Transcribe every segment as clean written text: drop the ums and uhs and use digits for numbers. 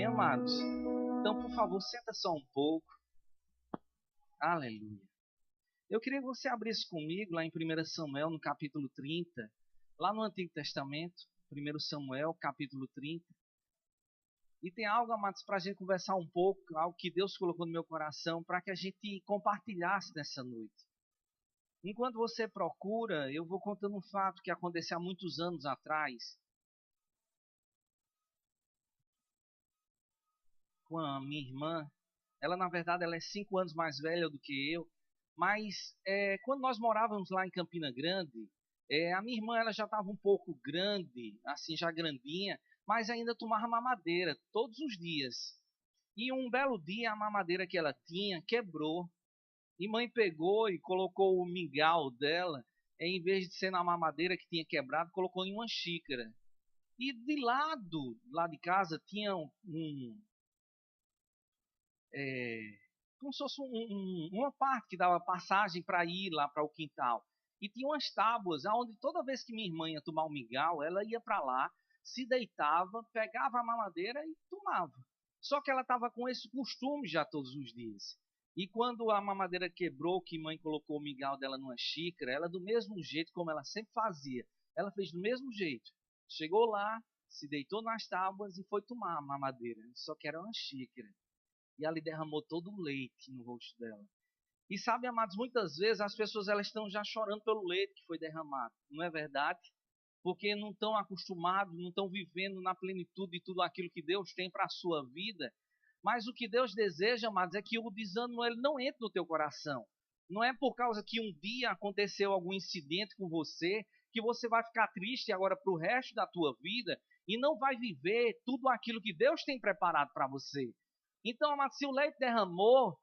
Amém, amados? Então, por favor, senta só um pouco. Aleluia. Eu queria que você abrisse comigo lá em 1 Samuel, no capítulo 30, lá no Antigo Testamento, 1 Samuel, capítulo 30. E tem algo, amados, para a gente conversar um pouco, algo que Deus colocou no meu coração, para que a gente compartilhasse nessa noite. Enquanto você procura, eu vou contando um fato que aconteceu há muitos anos atrás, com a minha irmã. Ela, na verdade, ela é 5 anos mais velha do que eu. Mas quando nós morávamos lá em Campina Grande, a minha irmã ela já estava um pouco grande, assim, já grandinha, mas ainda tomava mamadeira todos os dias. E um belo dia a mamadeira que ela tinha quebrou. E mãe pegou e colocou o mingau dela, em vez de ser na mamadeira que tinha quebrado, colocou em uma xícara. E de lá de casa, tinha como se fosse uma parte que dava passagem para ir lá para o quintal. E tinha umas tábuas, onde toda vez que minha irmã ia tomar um mingau, ela ia para lá, se deitava, pegava a mamadeira e tomava. Só que ela estava com esse costume já todos os dias. E quando a mamadeira quebrou, que mãe colocou o mingau dela numa xícara, ela do mesmo jeito como ela sempre fazia, ela fez do mesmo jeito. Chegou lá, se deitou nas tábuas e foi tomar a mamadeira, só que era uma xícara. E ali derramou todo o leite no rosto dela. E sabe, amados, muitas vezes as pessoas elas estão já chorando pelo leite que foi derramado. Não é verdade? Porque não estão acostumados, não estão vivendo na plenitude de tudo aquilo que Deus tem para a sua vida. Mas o que Deus deseja, amados, é que o desânimo ele não entre no teu coração. Não é por causa que um dia aconteceu algum incidente com você que você vai ficar triste agora para o resto da tua vida e não vai viver tudo aquilo que Deus tem preparado para você. Então, amado, se o leite derramou,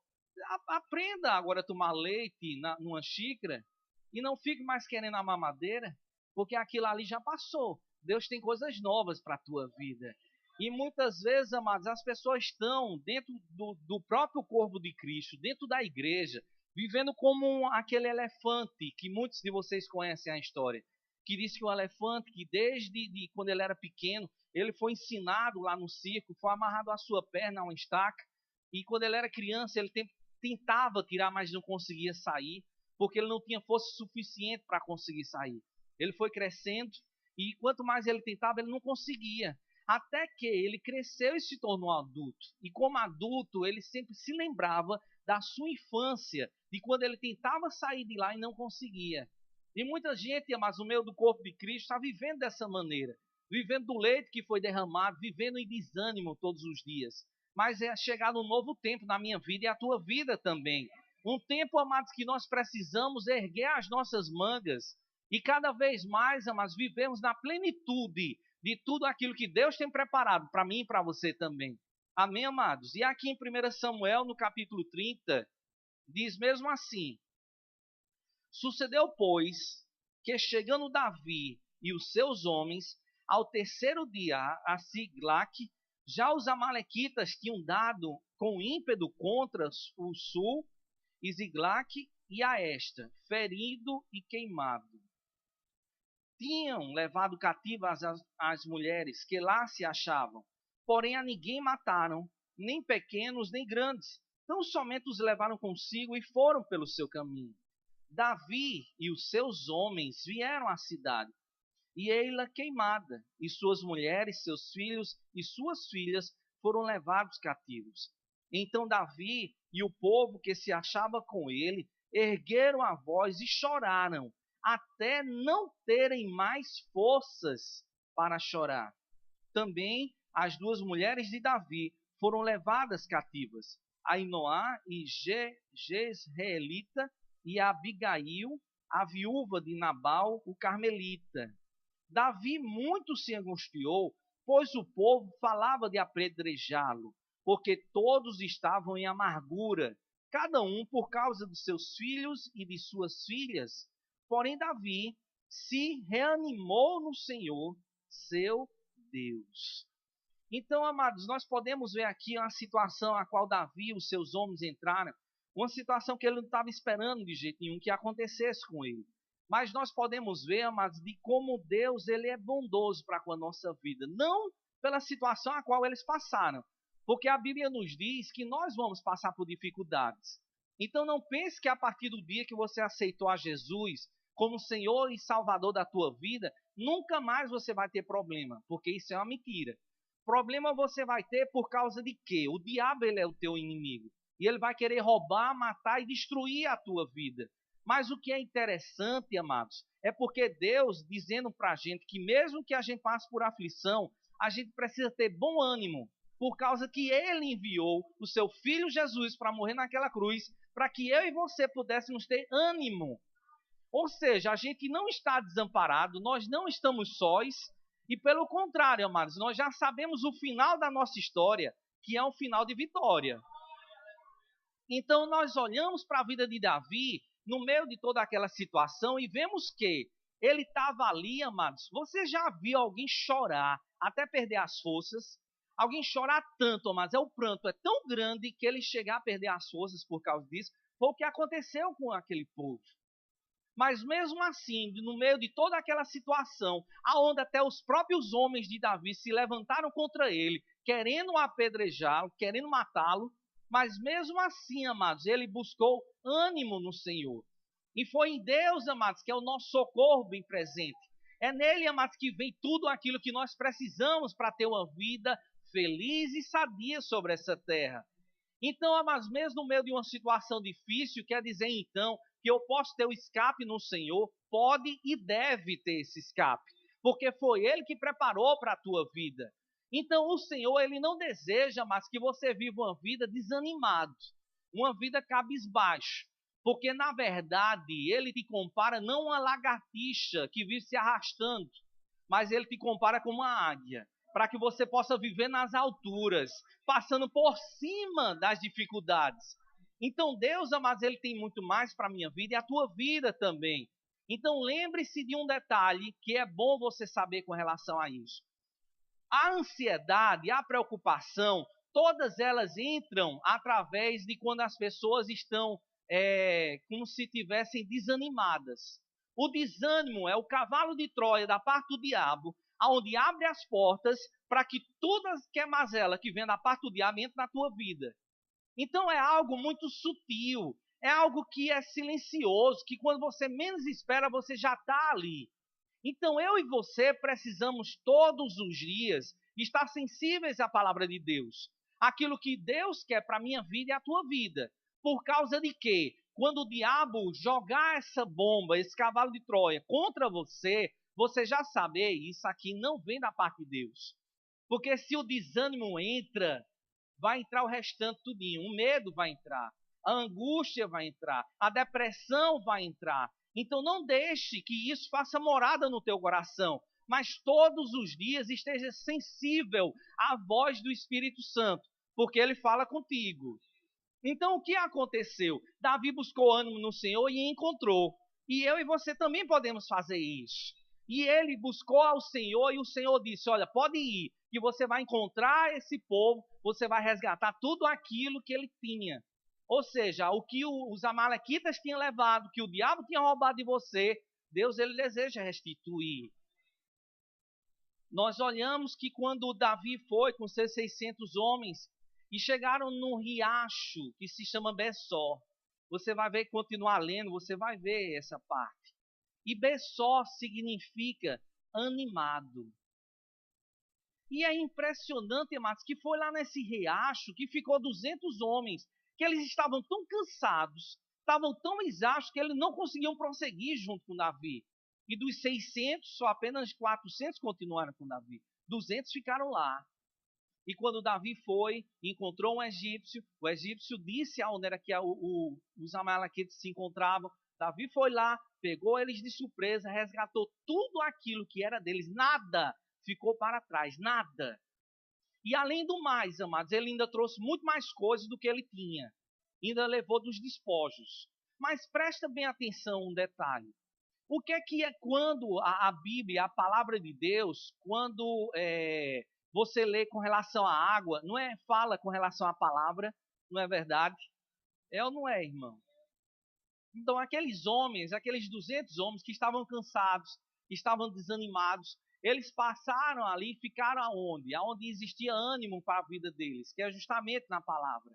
aprenda agora a tomar leite numa xícara e não fique mais querendo a mamadeira, porque aquilo ali já passou. Deus tem coisas novas para a tua vida. E muitas vezes, amados, as pessoas estão dentro do próprio corpo de Cristo, dentro da igreja, vivendo como aquele elefante, que muitos de vocês conhecem a história, que diz que o elefante, que desde quando ele era pequeno, ele foi ensinado lá no circo, foi amarrado à sua perna a uma estaca, e quando ele era criança, ele tentava tirar, mas não conseguia sair, porque ele não tinha força suficiente para conseguir sair. Ele foi crescendo, e quanto mais ele tentava, ele não conseguia. Até que ele cresceu e se tornou adulto. E como adulto, ele sempre se lembrava da sua infância, de quando ele tentava sair de lá e não conseguia. E muita gente, mas no meio do corpo de Cristo, está vivendo dessa maneira. Vivendo do leite que foi derramado, vivendo em desânimo todos os dias. Mas é chegar num novo tempo na minha vida e a tua vida também. Um tempo, amados, que nós precisamos erguer as nossas mangas e cada vez mais, amados, vivemos na plenitude de tudo aquilo que Deus tem preparado para mim e para você também. Amém, amados? E aqui em 1 Samuel, no capítulo 30, diz mesmo assim: sucedeu, pois, que chegando Davi e os seus homens, ao terceiro dia a Siglac, já os amalequitas tinham dado com ímpeto contra o sul, e Siglac e a esta, ferido e queimado. Tinham levado cativas as mulheres que lá se achavam, porém a ninguém mataram, nem pequenos nem grandes, tão somente os levaram consigo e foram pelo seu caminho. Davi e os seus homens vieram à cidade, e ei-la queimada, e suas mulheres, seus filhos e suas filhas foram levados cativos. Então Davi e o povo que se achava com ele ergueram a voz e choraram, até não terem mais forças para chorar. Também as duas mulheres de Davi foram levadas cativas, Ainoá e Jezreelita, e Abigail, a viúva de Nabal, o carmelita. Davi muito se angustiou, pois o povo falava de apedrejá-lo, porque todos estavam em amargura, cada um por causa dos seus filhos e de suas filhas. Porém Davi se reanimou no Senhor, seu Deus. Então, amados, nós podemos ver aqui uma situação a qual Davi e os seus homens entraram, uma situação que ele não estava esperando de jeito nenhum que acontecesse com ele. Mas nós podemos ver, amados, de como Deus ele é bondoso para com a nossa vida. Não pela situação a qual eles passaram, Porque a Bíblia nos diz que nós vamos passar por dificuldades. Então não pense que a partir do dia que você aceitou a Jesus como Senhor e Salvador da tua vida, nunca mais você vai ter problema, porque isso é uma mentira. Problema você vai ter por causa de quê? O diabo, ele é o teu inimigo. E ele vai querer roubar, matar e destruir a tua vida. Mas o que é interessante, amados, é porque Deus dizendo para a gente que mesmo que a gente passe por aflição, a gente precisa ter bom ânimo, por causa que Ele enviou o seu Filho Jesus para morrer naquela cruz, para que eu e você pudéssemos ter ânimo. Ou seja, a gente não está desamparado, nós não estamos sós, e pelo contrário, amados, nós já sabemos o final da nossa história, que é um final de vitória. Então nós olhamos para a vida de Davi, no meio de toda aquela situação, e vemos que ele estava ali, amados. Você já viu alguém chorar, até perder as forças? Alguém chorar tanto, mas o pranto é tão grande que ele chegar a perder as forças por causa disso. Foi o que aconteceu com aquele povo. Mas mesmo assim, no meio de toda aquela situação, aonde até os próprios homens de Davi se levantaram contra ele, querendo apedrejá-lo, querendo matá-lo, mas mesmo assim, amados, ele buscou ânimo no Senhor. E foi em Deus, amados, que é o nosso socorro bem presente. É nele, amados, que vem tudo aquilo que nós precisamos para ter uma vida feliz e sadia sobre essa terra. Então, amados, mesmo no meio de uma situação difícil, quer dizer então que eu posso ter o escape no Senhor? Pode e deve ter esse escape, porque foi Ele que preparou para a tua vida. Então, o Senhor, Ele não deseja mais que você viva uma vida desanimado, uma vida cabisbaixo, porque na verdade Ele te compara não uma lagartixa que vive se arrastando, mas Ele te compara com uma águia, para que você possa viver nas alturas, passando por cima das dificuldades. Então Deus, amados, Ele tem muito mais para a minha vida e a tua vida também. Então lembre-se de um detalhe que é bom você saber com relação a isso. A ansiedade, a preocupação, todas elas entram através de quando as pessoas estão como se estivessem desanimadas. O desânimo é o cavalo de Troia da parte do diabo, onde abre as portas para que tudo que é mazela que vem da parte do diabo entre na tua vida. Então é algo muito sutil, é algo que é silencioso, que quando você menos espera, você já está ali. Então eu e você precisamos todos os dias estar sensíveis à palavra de Deus. Aquilo que Deus quer para a minha vida e a tua vida. Por causa de quê? Quando o diabo jogar essa bomba, esse cavalo de Troia contra você, você já sabe, isso aqui não vem da parte de Deus. Porque se o desânimo entra, vai entrar o restante tudinho. O medo vai entrar, a angústia vai entrar, a depressão vai entrar. Então não deixe que isso faça morada no teu coração, mas todos os dias esteja sensível à voz do Espírito Santo, porque ele fala contigo. Então o que aconteceu? Davi buscou ânimo no Senhor e encontrou. E eu e você também podemos fazer isso. E ele buscou ao Senhor e o Senhor disse, olha, pode ir, que você vai encontrar esse povo, você vai resgatar tudo aquilo que ele tinha. Ou seja, o que os amalequitas tinham levado, que o diabo tinha roubado de você, Deus ele deseja restituir. Nós olhamos que quando Davi foi com seus 600 homens e chegaram num riacho que se chama Bessó, você vai ver, continuar lendo, você vai ver essa parte. E Bessó significa animado. E é impressionante, amados, que foi lá nesse riacho que ficou 200 homens, que eles estavam tão cansados, estavam tão exaustos, que eles não conseguiam prosseguir junto com Davi. E dos 600, só apenas 400 continuaram com Davi. 200 ficaram lá. E quando Davi foi, encontrou um egípcio, o egípcio disse aonde era que os amalequitas se encontravam. Davi foi lá, pegou eles de surpresa, resgatou tudo aquilo que era deles, nada ficou para trás, nada. E além do mais, amados, ele ainda trouxe muito mais coisas do que ele tinha. Ainda levou dos despojos. Mas presta bem atenção um detalhe. O que é quando a Bíblia, a palavra de Deus, quando você lê com relação à água, não é fala com relação à palavra, não é verdade? É ou não é, irmão? Então aqueles homens, aqueles 200 homens que estavam cansados, estavam desanimados, eles passaram ali e ficaram aonde? Aonde existia ânimo para a vida deles, que é justamente na palavra.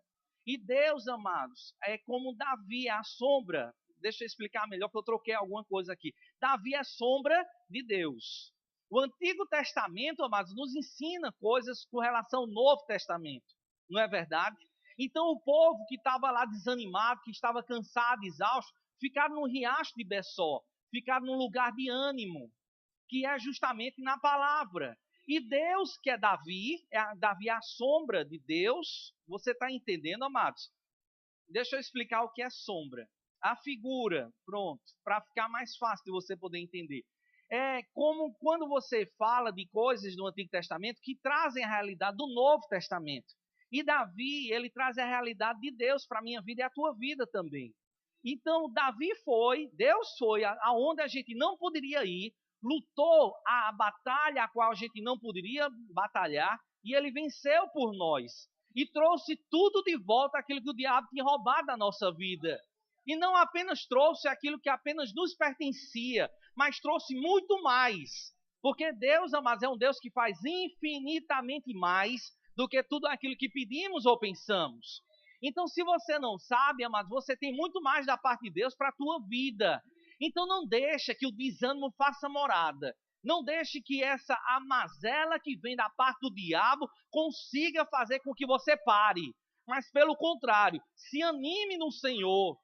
E Deus, amados, é como Davi, é a sombra. Deixa eu explicar melhor, que eu troquei alguma coisa aqui. Davi é sombra de Deus. O Antigo Testamento, amados, nos ensina coisas com relação ao Novo Testamento. Não é verdade? Então o povo que estava lá desanimado, que estava cansado, exausto, ficaram no riacho de Bessó, ficaram num lugar de ânimo, que é justamente na palavra. E Deus, que é Davi, Davi é a sombra de Deus. Você está entendendo, amados? Deixa eu explicar o que é sombra. A figura, pronto, para ficar mais fácil de você poder entender. É como quando você fala de coisas do Antigo Testamento que trazem a realidade do Novo Testamento. E Davi, ele traz a realidade de Deus para a minha vida e a tua vida também. Então, Deus foi aonde a gente não poderia ir, lutou a batalha a qual a gente não poderia batalhar, e ele venceu por nós. E trouxe tudo de volta aquilo que o diabo tinha roubado da nossa vida. E não apenas trouxe aquilo que apenas nos pertencia, mas trouxe muito mais. Porque Deus, amados, é um Deus que faz infinitamente mais do que tudo aquilo que pedimos ou pensamos. Então, se você não sabe, amados, você tem muito mais da parte de Deus para a tua vida. Então, não deixa que o desânimo faça morada. Não deixe que essa amazela que vem da parte do diabo consiga fazer com que você pare. Mas, pelo contrário, se anime no Senhor.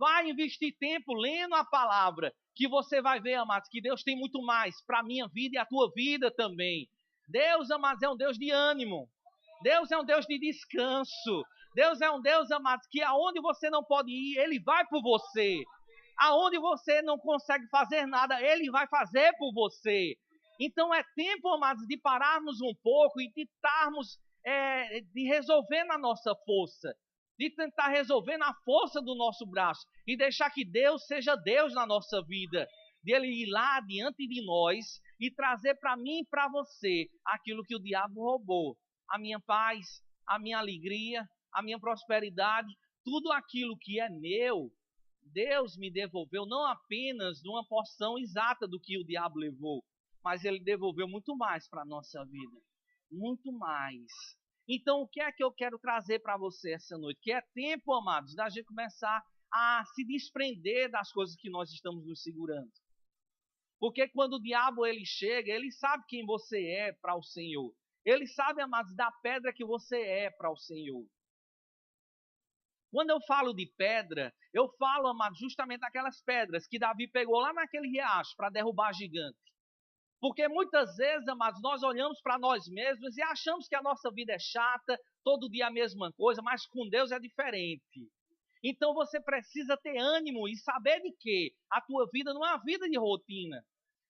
Vai investir tempo lendo a palavra, que você vai ver, amados, que Deus tem muito mais para a minha vida e a tua vida também. Deus, amados, é um Deus de ânimo. Deus é um Deus de descanso. Deus é um Deus, amados, que aonde você não pode ir, Ele vai por você. Aonde você não consegue fazer nada, Ele vai fazer por você. Então é tempo, amados, de pararmos um pouco e de estarmos de resolver na nossa força, de tentar resolver na força do nosso braço e deixar que Deus seja Deus na nossa vida, de Ele ir lá diante de nós e trazer para mim e para você aquilo que o diabo roubou, a minha paz, a minha alegria, a minha prosperidade, tudo aquilo que é meu. Deus me devolveu não apenas numa porção exata do que o diabo levou, mas Ele devolveu muito mais para a nossa vida. Muito mais. Então, o que é que eu quero trazer para você essa noite? Que é tempo, amados, da gente começar a se desprender das coisas que nós estamos nos segurando. Porque quando o diabo ele chega, ele sabe quem você é para o Senhor. Ele sabe, amados, da pedra que você é para o Senhor. Quando eu falo de pedra, eu falo, amados, justamente daquelas pedras que Davi pegou lá naquele riacho para derrubar gigante. Porque muitas vezes, amados, nós olhamos para nós mesmos e achamos que a nossa vida é chata, todo dia a mesma coisa, mas com Deus é diferente. Então você precisa ter ânimo e saber de que a tua vida não é uma vida de rotina.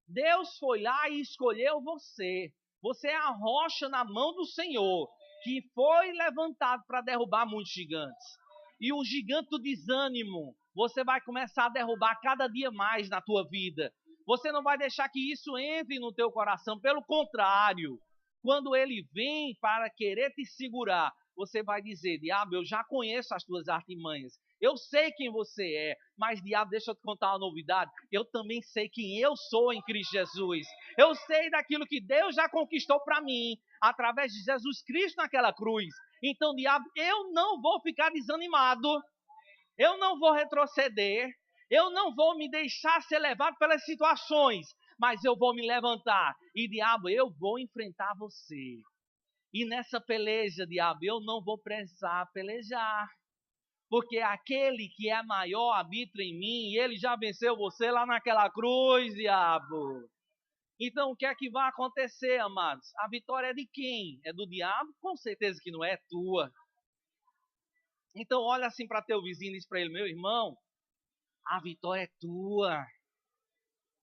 Deus foi lá e escolheu você. Você é a rocha na mão do Senhor, que foi levantado para derrubar muitos gigantes. E o gigante do desânimo, você vai começar a derrubar cada dia mais na tua vida. Você não vai deixar que isso entre no teu coração. Pelo contrário, quando ele vem para querer te segurar, você vai dizer: diabo, eu já conheço as tuas artimanhas. Eu sei quem você é, mas diabo, deixa eu te contar uma novidade. Eu também sei quem eu sou em Cristo Jesus. Eu sei daquilo que Deus já conquistou para mim, através de Jesus Cristo naquela cruz. Então, diabo, eu não vou ficar desanimado. Eu não vou retroceder. Eu não vou me deixar ser levado pelas situações. Mas eu vou me levantar. E, diabo, eu vou enfrentar você. E nessa peleja, diabo, eu não vou precisar pelejar. Porque aquele que é maior habita em mim, e ele já venceu você lá naquela cruz, diabo. Então, o que é que vai acontecer, amados? A vitória é de quem? É do diabo? Com certeza que não é tua. Então, olha assim para teu vizinho e diz para ele: meu irmão, a vitória é tua.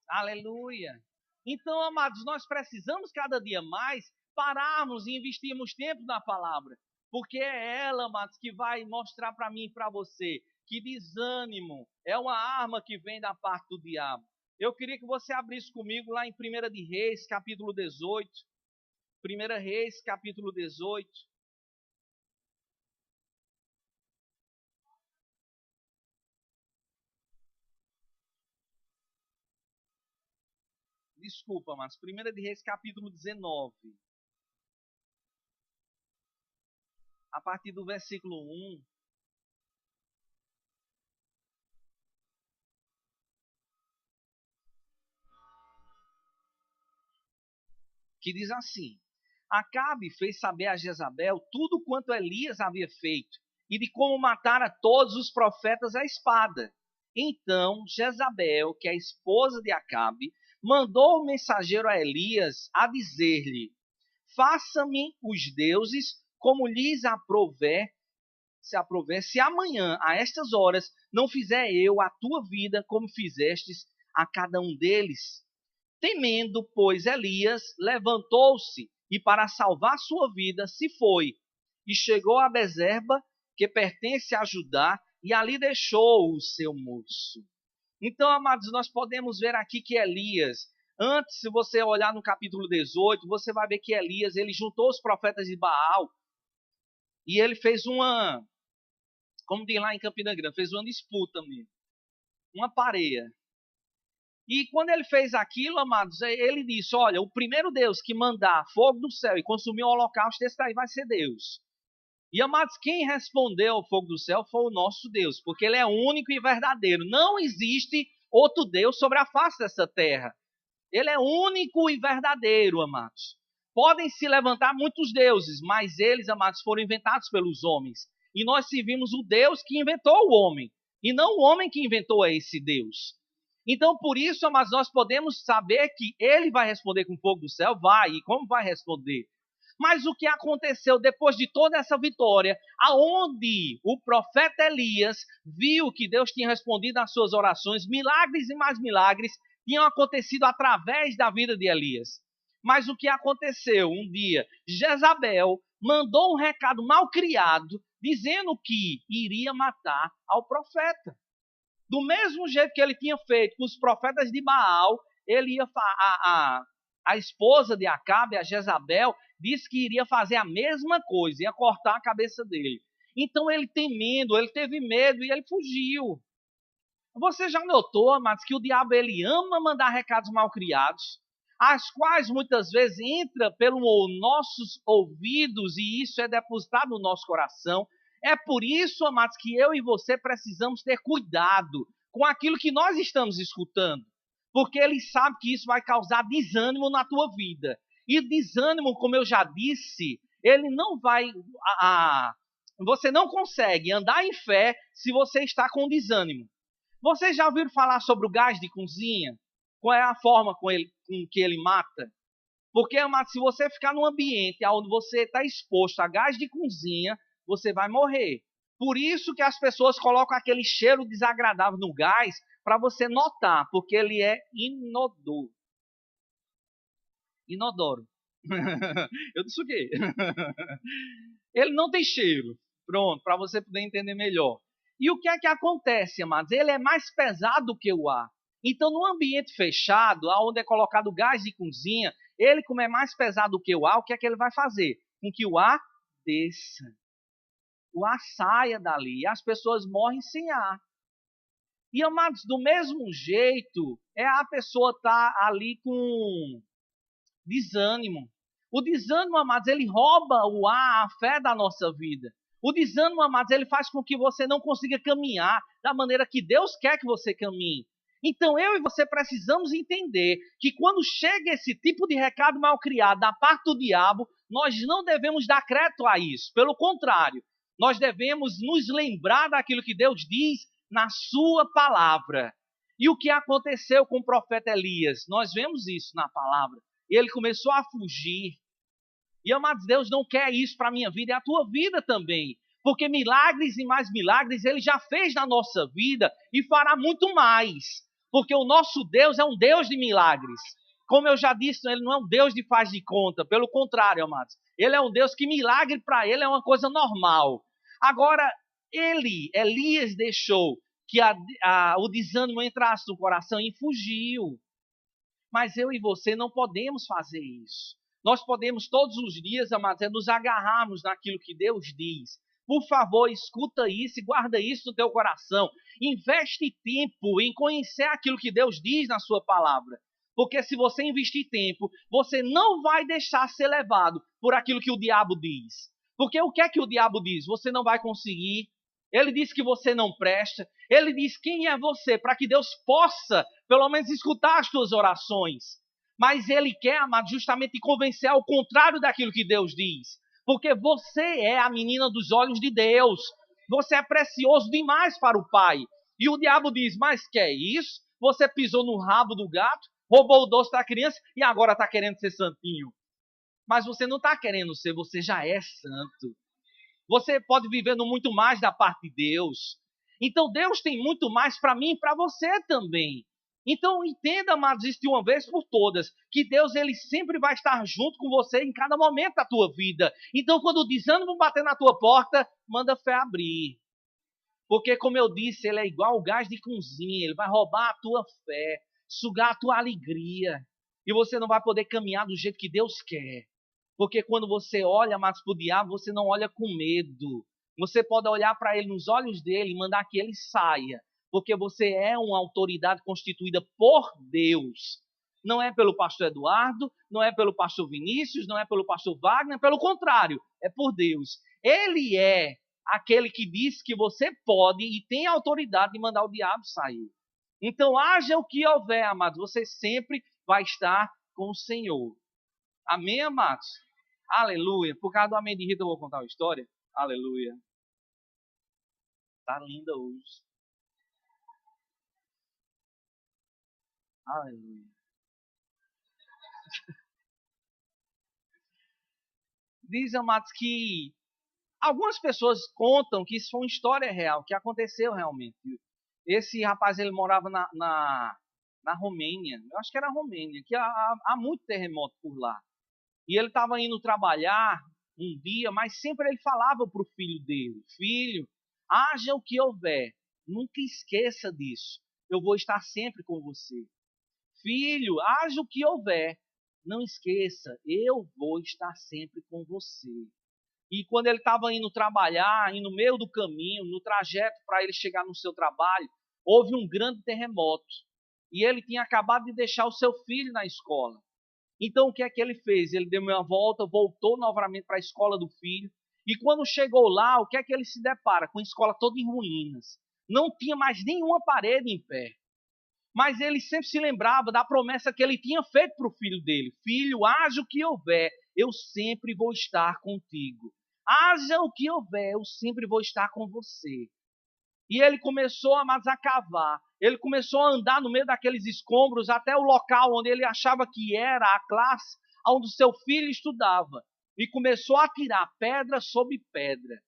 Aleluia. Então, amados, nós precisamos cada dia mais pararmos e investirmos tempo na palavra. Porque é ela, amados, que vai mostrar para mim e para você que desânimo é uma arma que vem da parte do diabo. Eu queria que você abrisse comigo lá em 1 de Reis, capítulo 18. 1 Reis, capítulo 18. Desculpa, mas 1 de Reis, capítulo 19. A partir do versículo 1. Que diz assim: Acabe fez saber a Jezabel tudo quanto Elias havia feito, e de como matara todos os profetas à espada. Então Jezabel, que é a esposa de Acabe, mandou o mensageiro a Elias a dizer-lhe: Faça-me os deuses como lhes aprouver, se amanhã, a estas horas, não fizer eu a tua vida como fizestes a cada um deles. Temendo, pois, Elias levantou-se e, para salvar sua vida, se foi. E chegou a Bezerba, que pertence a Judá, e ali deixou o seu moço. Então, amados, nós podemos ver aqui que Elias, antes, se você olhar no capítulo 18, você vai ver que Elias, ele juntou os profetas de Baal, e ele fez como diz lá em Campina Grande, fez uma disputa mesmo, uma pareia. E quando ele fez aquilo, amados, ele disse: olha, o primeiro Deus que mandar fogo do céu e consumir o holocausto, esse daí vai ser Deus. E, amados, quem respondeu ao fogo do céu foi o nosso Deus, porque ele é único e verdadeiro. Não existe outro Deus sobre a face dessa terra. Ele é único e verdadeiro, amados. Podem se levantar muitos deuses, mas eles, amados, foram inventados pelos homens. E nós servimos o Deus que inventou o homem, e não o homem que inventou esse Deus. Então, por isso, amados, nós podemos saber que ele vai responder com fogo do céu, vai, e como vai responder? Mas o que aconteceu depois de toda essa vitória, aonde o profeta Elias viu que Deus tinha respondido às suas orações, milagres e mais milagres tinham acontecido através da vida de Elias. Mas o que aconteceu? Um dia, Jezabel mandou um recado mal criado, dizendo que iria matar ao profeta. Do mesmo jeito que ele tinha feito com os profetas de Baal, ele ia a esposa de Acabe, a Jezabel, disse que iria fazer a mesma coisa, ia cortar a cabeça dele. Então ele temendo, ele teve medo e ele fugiu. Você já notou, amados, que o diabo ele ama mandar recados mal criados, as quais muitas vezes entra pelos nossos ouvidos e isso é depositado no nosso coração. É por isso, amados, que eu e você precisamos ter cuidado com aquilo que nós estamos escutando, porque ele sabe que isso vai causar desânimo na tua vida. E desânimo, como eu já disse, ele não vai... você não consegue andar em fé se você está com desânimo. Vocês já ouviram falar sobre o gás de cozinha? Qual é a forma com que ele mata? Porque, amados, se você ficar num ambiente onde você está exposto a gás de cozinha, você vai morrer. Por isso que as pessoas colocam aquele cheiro desagradável no gás para você notar, porque ele é inodoro. Inodoro. Eu disse o quê? Ele não tem cheiro. Pronto, para você poder entender melhor. E o que é que acontece, amados? Ele é mais pesado que o ar. Então, no ambiente fechado, onde é colocado gás de cozinha, ele, como é mais pesado que o ar, o que é que ele vai fazer? Com que o ar desça. O ar saia dali. E as pessoas morrem sem ar. E, amados, do mesmo jeito, a pessoa estar ali com desânimo. O desânimo, amados, ele rouba o ar, a fé da nossa vida. O desânimo, amados, ele faz com que você não consiga caminhar da maneira que Deus quer que você caminhe. Então, eu e você precisamos entender que quando chega esse tipo de recado mal criado da parte do diabo, nós não devemos dar crédito a isso. Pelo contrário, nós devemos nos lembrar daquilo que Deus diz na sua palavra. E o que aconteceu com o profeta Elias? Nós vemos isso na palavra. Ele começou a fugir. E, amados, Deus não quer isso para a minha vida e a tua vida também. Porque milagres e mais milagres Ele já fez na nossa vida e fará muito mais. Porque o nosso Deus é um Deus de milagres. Como eu já disse, Ele não é um Deus de faz de conta. Pelo contrário, amados. Ele é um Deus que milagre para Ele é uma coisa normal. Agora, Elias deixou que o desânimo entrasse no coração e fugiu. Mas eu e você não podemos fazer isso. Nós podemos todos os dias, amados, nos agarrarmos naquilo que Deus diz. Por favor, escuta isso e guarda isso no teu coração. Investe tempo em conhecer aquilo que Deus diz na sua palavra. Porque se você investir tempo, você não vai deixar ser levado por aquilo que o diabo diz. Porque o que é que o diabo diz? Você não vai conseguir. Ele diz que você não presta. Ele diz quem é você para que Deus possa, pelo menos, escutar as tuas orações. Mas ele quer, amado, justamente convencer ao contrário daquilo que Deus diz. Porque você é a menina dos olhos de Deus. Você é precioso demais para o Pai. E o diabo diz, mas que é isso? Você pisou no rabo do gato, roubou o doce da criança e agora está querendo ser santinho. Mas você não está querendo ser, você já é santo. Você pode viver no muito mais da parte de Deus. Então Deus tem muito mais para mim e para você também. Então entenda, amados, isso de uma vez por todas, que Deus ele sempre vai estar junto com você em cada momento da tua vida. Então quando o desânimo bater na tua porta, manda a fé abrir. Porque como eu disse, ele é igual o gás de cozinha, ele vai roubar a tua fé, sugar a tua alegria. E você não vai poder caminhar do jeito que Deus quer. Porque quando você olha mais para o diabo, você não olha com medo. Você pode olhar para ele nos olhos dele e mandar que ele saia. Porque você é uma autoridade constituída por Deus. Não é pelo pastor Eduardo, não é pelo pastor Vinícius, não é pelo pastor Wagner, pelo contrário, é por Deus. Ele é aquele que diz que você pode e tem autoridade de mandar o diabo sair. Então, haja o que houver, amados, você sempre vai estar com o Senhor. Amém, amados? Aleluia. Por causa do Amém de Rita, eu vou contar uma história. Aleluia. Tá linda hoje. Aleluia. Diz, amados, que algumas pessoas contam que isso foi uma história real, que aconteceu realmente. Esse rapaz, ele morava na Romênia. Eu acho que era a Romênia, que há muito terremoto por lá. E ele estava indo trabalhar um dia, mas sempre ele falava para o filho dele: filho, haja o que houver, nunca esqueça disso. Eu vou estar sempre com você. Filho, haja o que houver, não esqueça, eu vou estar sempre com você. E quando ele estava indo trabalhar, e no meio do caminho, no trajeto para ele chegar no seu trabalho, houve um grande terremoto. E ele tinha acabado de deixar o seu filho na escola. Então o que é que ele fez? Ele deu uma volta, voltou novamente para a escola do filho. E quando chegou lá, o que é que ele se depara? Com a escola toda em ruínas. Não tinha mais nenhuma parede em pé. Mas ele sempre se lembrava da promessa que ele tinha feito para o filho dele: filho, haja o que houver, eu sempre vou estar contigo. Haja o que houver, eu sempre vou estar com você. E ele começou a cavar. Ele começou a andar no meio daqueles escombros até o local onde ele achava que era a classe onde o seu filho estudava. E começou a tirar pedra sobre pedra.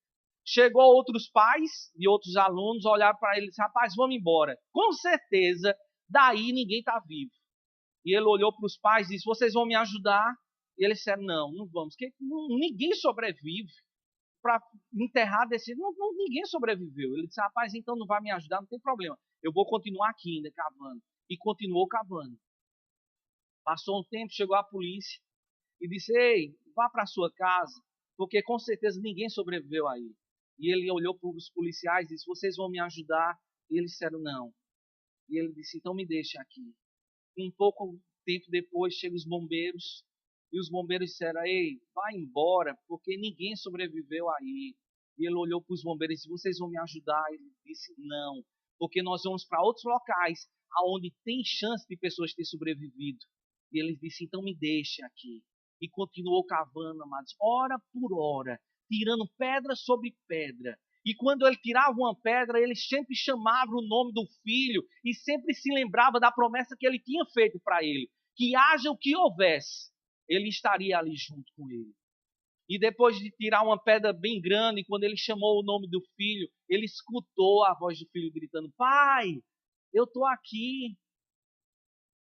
Chegou outros pais e outros alunos, olharam para ele e disse: rapaz, vamos embora. Com certeza, daí ninguém está vivo. E ele olhou para os pais e disse: vocês vão me ajudar? E eles disseram: não, não vamos. Porque ninguém sobrevive para enterrar desse jeito. Ninguém sobreviveu. Ele disse: rapaz, então não vai me ajudar, não tem problema. Eu vou continuar aqui ainda cavando. E continuou cavando. Passou um tempo, chegou a polícia e disse: ei, vá para a sua casa, porque com certeza ninguém sobreviveu aí. E ele olhou para os policiais e disse: vocês vão me ajudar? E eles disseram: não. E ele disse: então me deixe aqui. Um pouco tempo depois, chegam os bombeiros. E os bombeiros disseram: ei, vai embora, porque ninguém sobreviveu aí. E ele olhou para os bombeiros e disse: vocês vão me ajudar? Ele disse: não, porque nós vamos para outros locais onde tem chance de pessoas terem sobrevivido. E ele disse: então me deixe aqui. E continuou cavando, amados, hora por hora, tirando pedra sobre pedra. E quando ele tirava uma pedra, ele sempre chamava o nome do filho e sempre se lembrava da promessa que ele tinha feito para ele: que haja o que houvesse, ele estaria ali junto com ele. E depois de tirar uma pedra bem grande, quando ele chamou o nome do filho, ele escutou a voz do filho gritando: pai, eu estou aqui.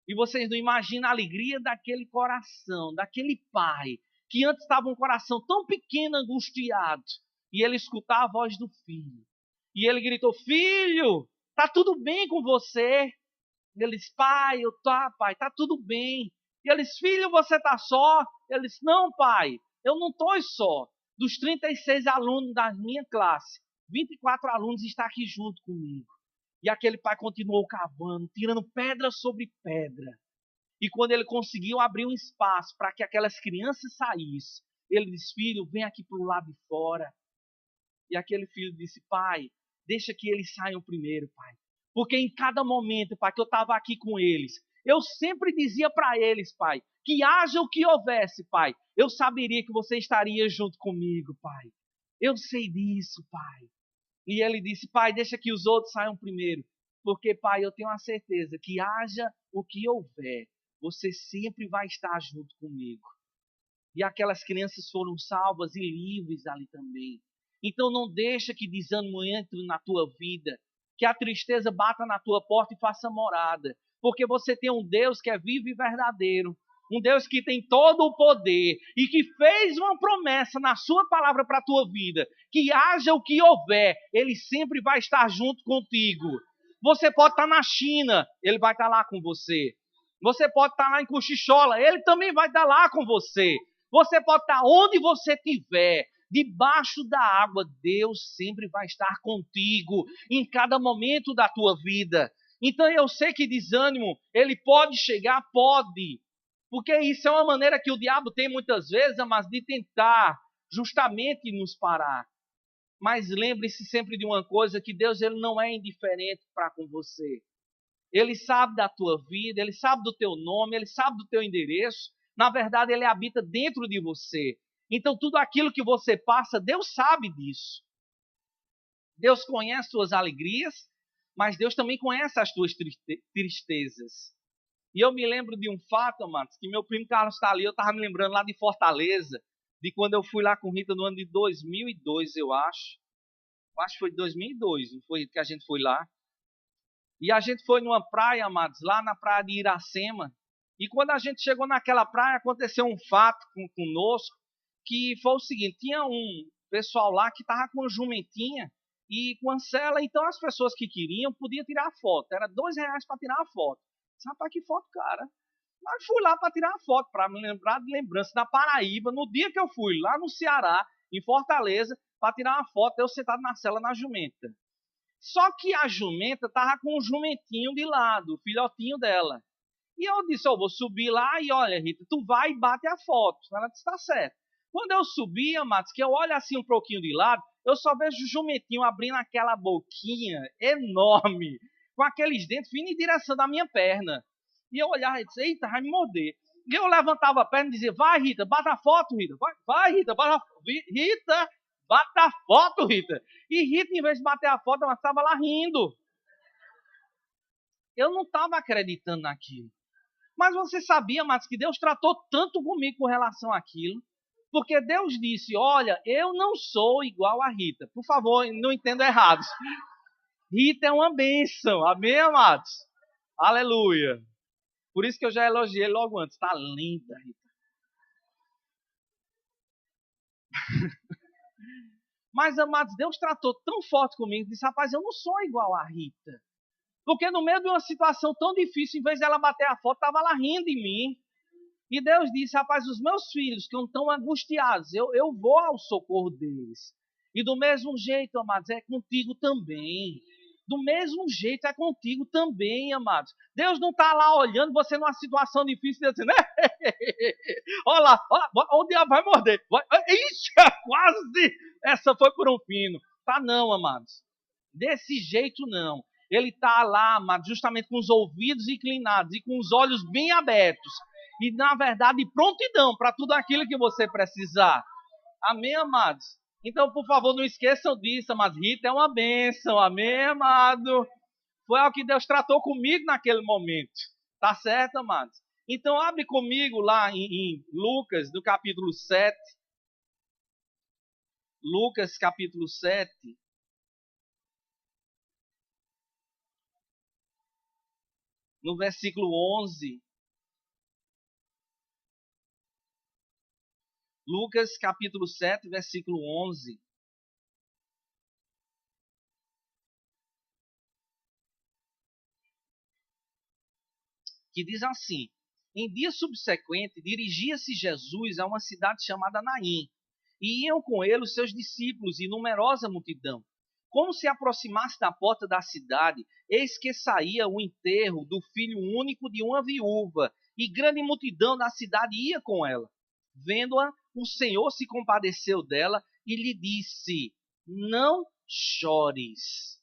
E vocês não imaginam a alegria daquele coração, daquele pai, que antes estava um coração tão pequeno, angustiado. E ele escutava a voz do filho. E ele gritou: filho, tá tudo bem com você? E ele disse: pai, pai, tá tudo bem. E ele disse: filho, você tá só? Ele disse: não, pai, eu não estou só. Dos 36 alunos da minha classe, 24 alunos estão aqui junto comigo. E aquele pai continuou cavando, tirando pedra sobre pedra. E quando ele conseguiu abrir um espaço para que aquelas crianças saíssem, ele disse: filho, vem aqui para o lado de fora. E aquele filho disse: pai, deixa que eles saiam primeiro, pai. Porque em cada momento, pai, que eu estava aqui com eles, eu sempre dizia para eles, pai, que haja o que houvesse, pai, eu saberia que você estaria junto comigo, pai. Eu sei disso, pai. E ele disse: pai, deixa que os outros saiam primeiro. Porque, pai, eu tenho a certeza que haja o que houver, você sempre vai estar junto comigo. E aquelas crianças foram salvas e livres ali também. Então não deixa que desânimo entre na tua vida, que a tristeza bata na tua porta e faça morada. Porque você tem um Deus que é vivo e verdadeiro. Um Deus que tem todo o poder e que fez uma promessa na sua palavra para a tua vida. Que haja o que houver, Ele sempre vai estar junto contigo. Você pode estar na China, Ele vai estar lá com você. Você pode estar lá em Cochichola, Ele também vai estar lá com você. Você pode estar onde você estiver, debaixo da água, Deus sempre vai estar contigo em cada momento da tua vida. Então eu sei que desânimo, ele pode chegar, pode. Porque isso é uma maneira que o diabo tem muitas vezes, mas de tentar justamente nos parar. Mas lembre-se sempre de uma coisa, que Deus ele não é indiferente para com você. Ele sabe da tua vida, Ele sabe do teu nome, Ele sabe do teu endereço. Na verdade, Ele habita dentro de você. Então, tudo aquilo que você passa, Deus sabe disso. Deus conhece as tuas alegrias, mas Deus também conhece as tuas tristezas. E eu me lembro de um fato, amados, que meu primo Carlos está ali, eu estava me lembrando lá de Fortaleza, de quando eu fui lá com Rita no ano de 2002, eu acho. Eu acho que foi 2002, não foi que a gente foi lá. E a gente foi numa praia, amados, lá na praia de Iracema. E quando a gente chegou naquela praia, aconteceu um fato conosco, que foi o seguinte: tinha um pessoal lá que estava com uma jumentinha e com a cela, então as pessoas que queriam podiam tirar foto. Era R$ 2 para tirar a foto. Rapaz, que foto, cara. Mas fui lá para tirar a foto, para me lembrar de lembrança da Paraíba, no dia que eu fui lá no Ceará, em Fortaleza, para tirar uma foto, eu sentado na cela na jumenta. Só que a jumenta estava com um jumentinho de lado, o filhotinho dela. E eu disse: eu vou subir lá e olha, Rita, tu vai e bate a foto. Ela disse: tá certo. Quando eu subi, amados, que eu olho assim um pouquinho de lado, eu só vejo o jumentinho abrindo aquela boquinha enorme, com aqueles dentes vindo em direção da minha perna. E eu olhava e disse: eita, vai me morder. E eu levantava a perna e dizia: vai, Rita, bata a foto, Rita. Vai, Rita, bata a foto. Rita, bata a foto, Rita. E Rita, em vez de bater a foto, ela estava lá rindo. Eu não estava acreditando naquilo. Mas você sabia, Matos, que Deus tratou tanto comigo com relação àquilo? Porque Deus disse: olha, eu não sou igual a Rita. Por favor, não entenda errado. Rita é uma bênção. Amém, amados? Aleluia. Por isso que eu já elogiei logo antes. Está linda, Rita. Mas, amados, Deus tratou tão forte comigo. Disse: rapaz, eu não sou igual a Rita. Porque no meio de uma situação tão difícil, em vez dela bater a foto, estava lá rindo de mim. E Deus disse: rapaz, os meus filhos que estão angustiados, eu vou ao socorro deles. E do mesmo jeito, amados, é contigo também. Do mesmo jeito é contigo também, amados. Deus não está lá olhando você numa situação difícil e dizendo: olha lá, o diabo vai morder. Ixi, quase! Essa foi por um pino. Tá não, amados. Desse jeito não. Ele está lá, amados, justamente com os ouvidos inclinados e com os olhos bem abertos. E, na verdade, prontidão para tudo aquilo que você precisar. Amém, amados? Então, por favor, não esqueçam disso, amados. Rita é uma bênção. Amém, amado? Foi algo que Deus tratou comigo naquele momento. Tá certo, amados? Então, abre comigo lá em Lucas, no capítulo 7. Lucas, capítulo 7. No versículo 11. Lucas, capítulo 7, versículo 11. Que diz assim: em dia subsequente, dirigia-se Jesus a uma cidade chamada Naim, e iam com ele os seus discípulos e numerosa multidão. Como se aproximasse da porta da cidade, eis que saía o enterro do filho único de uma viúva, e grande multidão da cidade ia com ela. Vendo-a, o Senhor se compadeceu dela e lhe disse: não chores.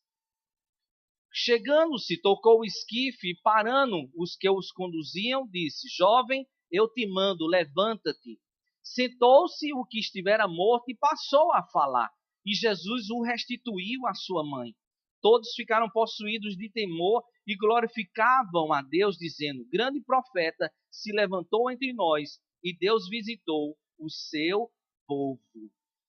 Chegando-se, tocou o esquife e, parando os que os conduziam, disse: jovem, eu te mando, levanta-te. Sentou-se o que estivera morto e passou a falar. E Jesus o restituiu à sua mãe. Todos ficaram possuídos de temor e glorificavam a Deus, dizendo: grande profeta se levantou entre nós e Deus visitou o seu povo.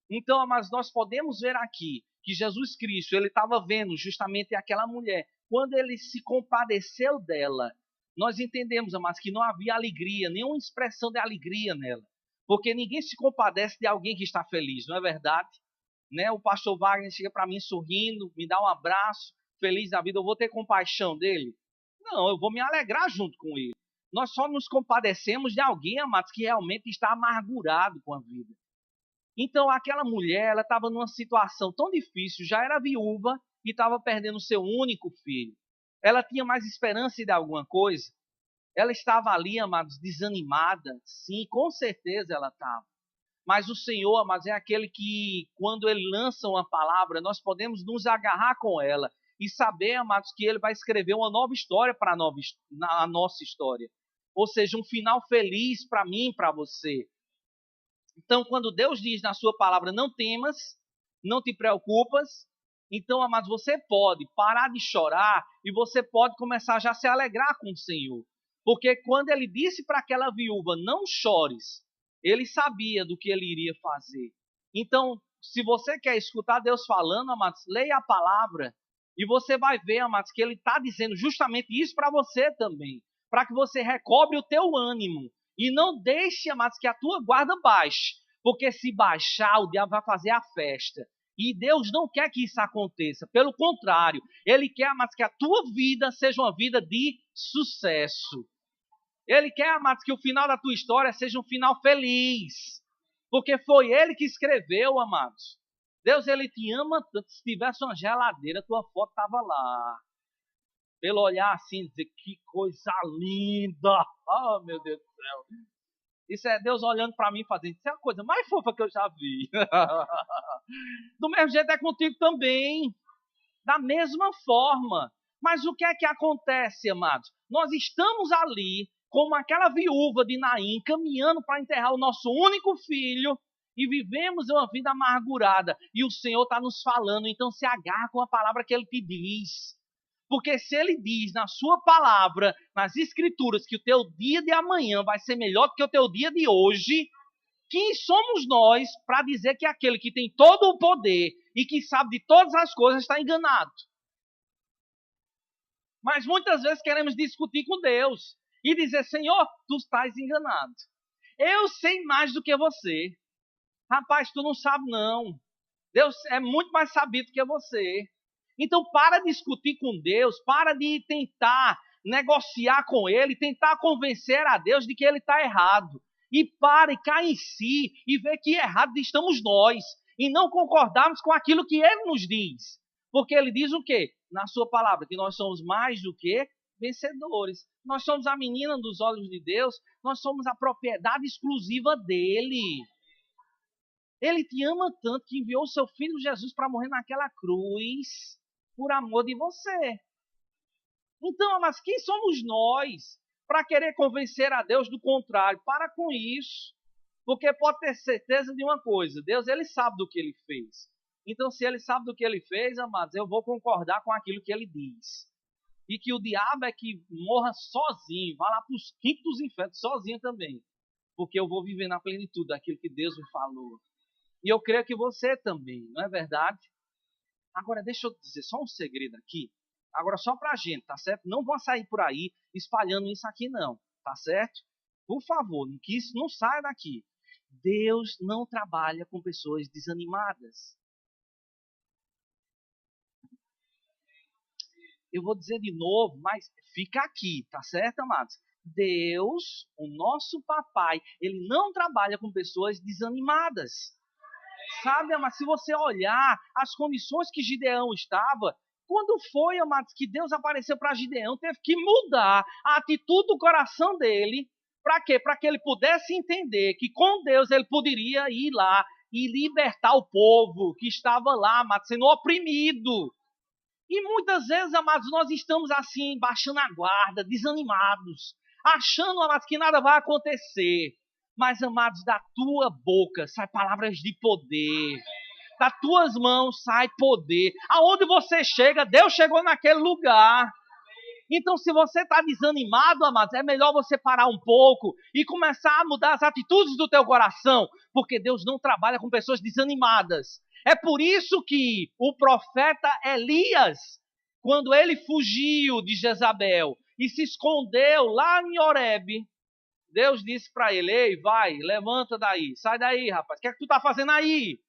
Então, mas nós podemos ver aqui que Jesus Cristo, ele estava vendo justamente aquela mulher. Quando ele se compadeceu dela, nós entendemos, amados, que não havia alegria, nenhuma expressão de alegria nela. Porque ninguém se compadece de alguém que está feliz, não é verdade? Né? O pastor Wagner chega para mim sorrindo, me dá um abraço, feliz da vida, eu vou ter compaixão dele? Não, eu vou me alegrar junto com ele. Nós só nos compadecemos de alguém, amados, que realmente está amargurado com a vida. Então, aquela mulher, ela estava numa situação tão difícil, já era viúva e estava perdendo seu único filho. Ela tinha mais esperança de alguma coisa? Ela estava ali, amados, desanimada. Sim, com certeza ela estava. Mas o Senhor, amados, é aquele que, quando Ele lança uma palavra, nós podemos nos agarrar com ela e saber, amados, que Ele vai escrever uma nova história para a nossa história. Ou seja, um final feliz para mim e para você. Então, quando Deus diz na sua palavra, não temas, não te preocupas, então, amados, você pode parar de chorar e você pode começar já a se alegrar com o Senhor. Porque quando ele disse para aquela viúva, não chores, ele sabia do que ele iria fazer. Então, se você quer escutar Deus falando, amados, leia a palavra e você vai ver, amados, que ele está dizendo justamente isso para você também. Para que você recobre o teu ânimo. E não deixe, amados, que a tua guarda baixe. Porque se baixar, o diabo vai fazer a festa. E Deus não quer que isso aconteça. Pelo contrário, Ele quer, amados, que a tua vida seja uma vida de sucesso. Ele quer, amados, que o final da tua história seja um final feliz. Porque foi Ele que escreveu, amados. Deus, Ele te ama tanto. Se tivesse uma geladeira, tua foto estava lá. Pelo olhar assim, dizer, que coisa linda. Oh, meu Deus do céu. Isso é Deus olhando para mim e fazendo, isso é a coisa mais fofa que eu já vi. Do mesmo jeito é contigo também. Da mesma forma. Mas o que é que acontece, amados? Nós estamos ali, como aquela viúva de Naim, caminhando para enterrar o nosso único filho, e vivemos uma vida amargurada. E o Senhor está nos falando, então se agarra com a palavra que Ele te diz. Porque se ele diz na sua palavra, nas escrituras, que o teu dia de amanhã vai ser melhor do que o teu dia de hoje, quem somos nós para dizer que aquele que tem todo o poder e que sabe de todas as coisas está enganado? Mas muitas vezes queremos discutir com Deus e dizer, Senhor, tu estás enganado. Eu sei mais do que você. Rapaz, tu não sabe não. Deus é muito mais sabido que você. Então, para de discutir com Deus, para de tentar negociar com Ele, tentar convencer a Deus de que Ele está errado. E pare, cai em si e vê que errado estamos nós. E não concordarmos com aquilo que Ele nos diz. Porque Ele diz o quê? Na sua palavra, que nós somos mais do que vencedores. Nós somos a menina dos olhos de Deus, nós somos a propriedade exclusiva dEle. Ele te ama tanto que enviou o seu filho Jesus para morrer naquela cruz por amor de você. Então, mas quem somos nós para querer convencer a Deus do contrário? Para com isso. Porque pode ter certeza de uma coisa, Deus, Ele sabe do que Ele fez. Então, se Ele sabe do que Ele fez, amados, eu vou concordar com aquilo que Ele diz. E que o diabo é que morra sozinho, vá lá para os quintos dos infernos, sozinho também. Porque eu vou viver na plenitude daquilo que Deus me falou. E eu creio que você também, não é verdade? Agora, deixa eu dizer só um segredo aqui. Agora, só pra gente, tá certo? Não vão sair por aí espalhando isso aqui, não. Tá certo? Por favor, que isso não saia daqui. Deus não trabalha com pessoas desanimadas. Eu vou dizer de novo, mas fica aqui, tá certo, amados? Deus, o nosso papai, ele não trabalha com pessoas desanimadas. Sabe, mas se você olhar as condições que Gideão estava, quando foi, amados, que Deus apareceu para Gideão, teve que mudar a atitude do coração dele, Para quê? Para que ele pudesse entender que com Deus ele poderia ir lá e libertar o povo que estava lá, amados, sendo oprimido. E muitas vezes, amados, nós estamos assim, baixando a guarda, desanimados, achando, amados, que nada vai acontecer. Mas, amados, da tua boca sai palavras de poder. Das tuas mãos sai poder. Aonde você chega, Deus chegou naquele lugar. Então, se você está desanimado, amados, é melhor você parar um pouco e começar a mudar as atitudes do teu coração, porque Deus não trabalha com pessoas desanimadas. É por isso que o profeta Elias, quando ele fugiu de Jezabel e se escondeu lá em Horebe, Deus disse para ele: ei, vai, levanta daí, sai daí, rapaz, o que é que tu está fazendo aí?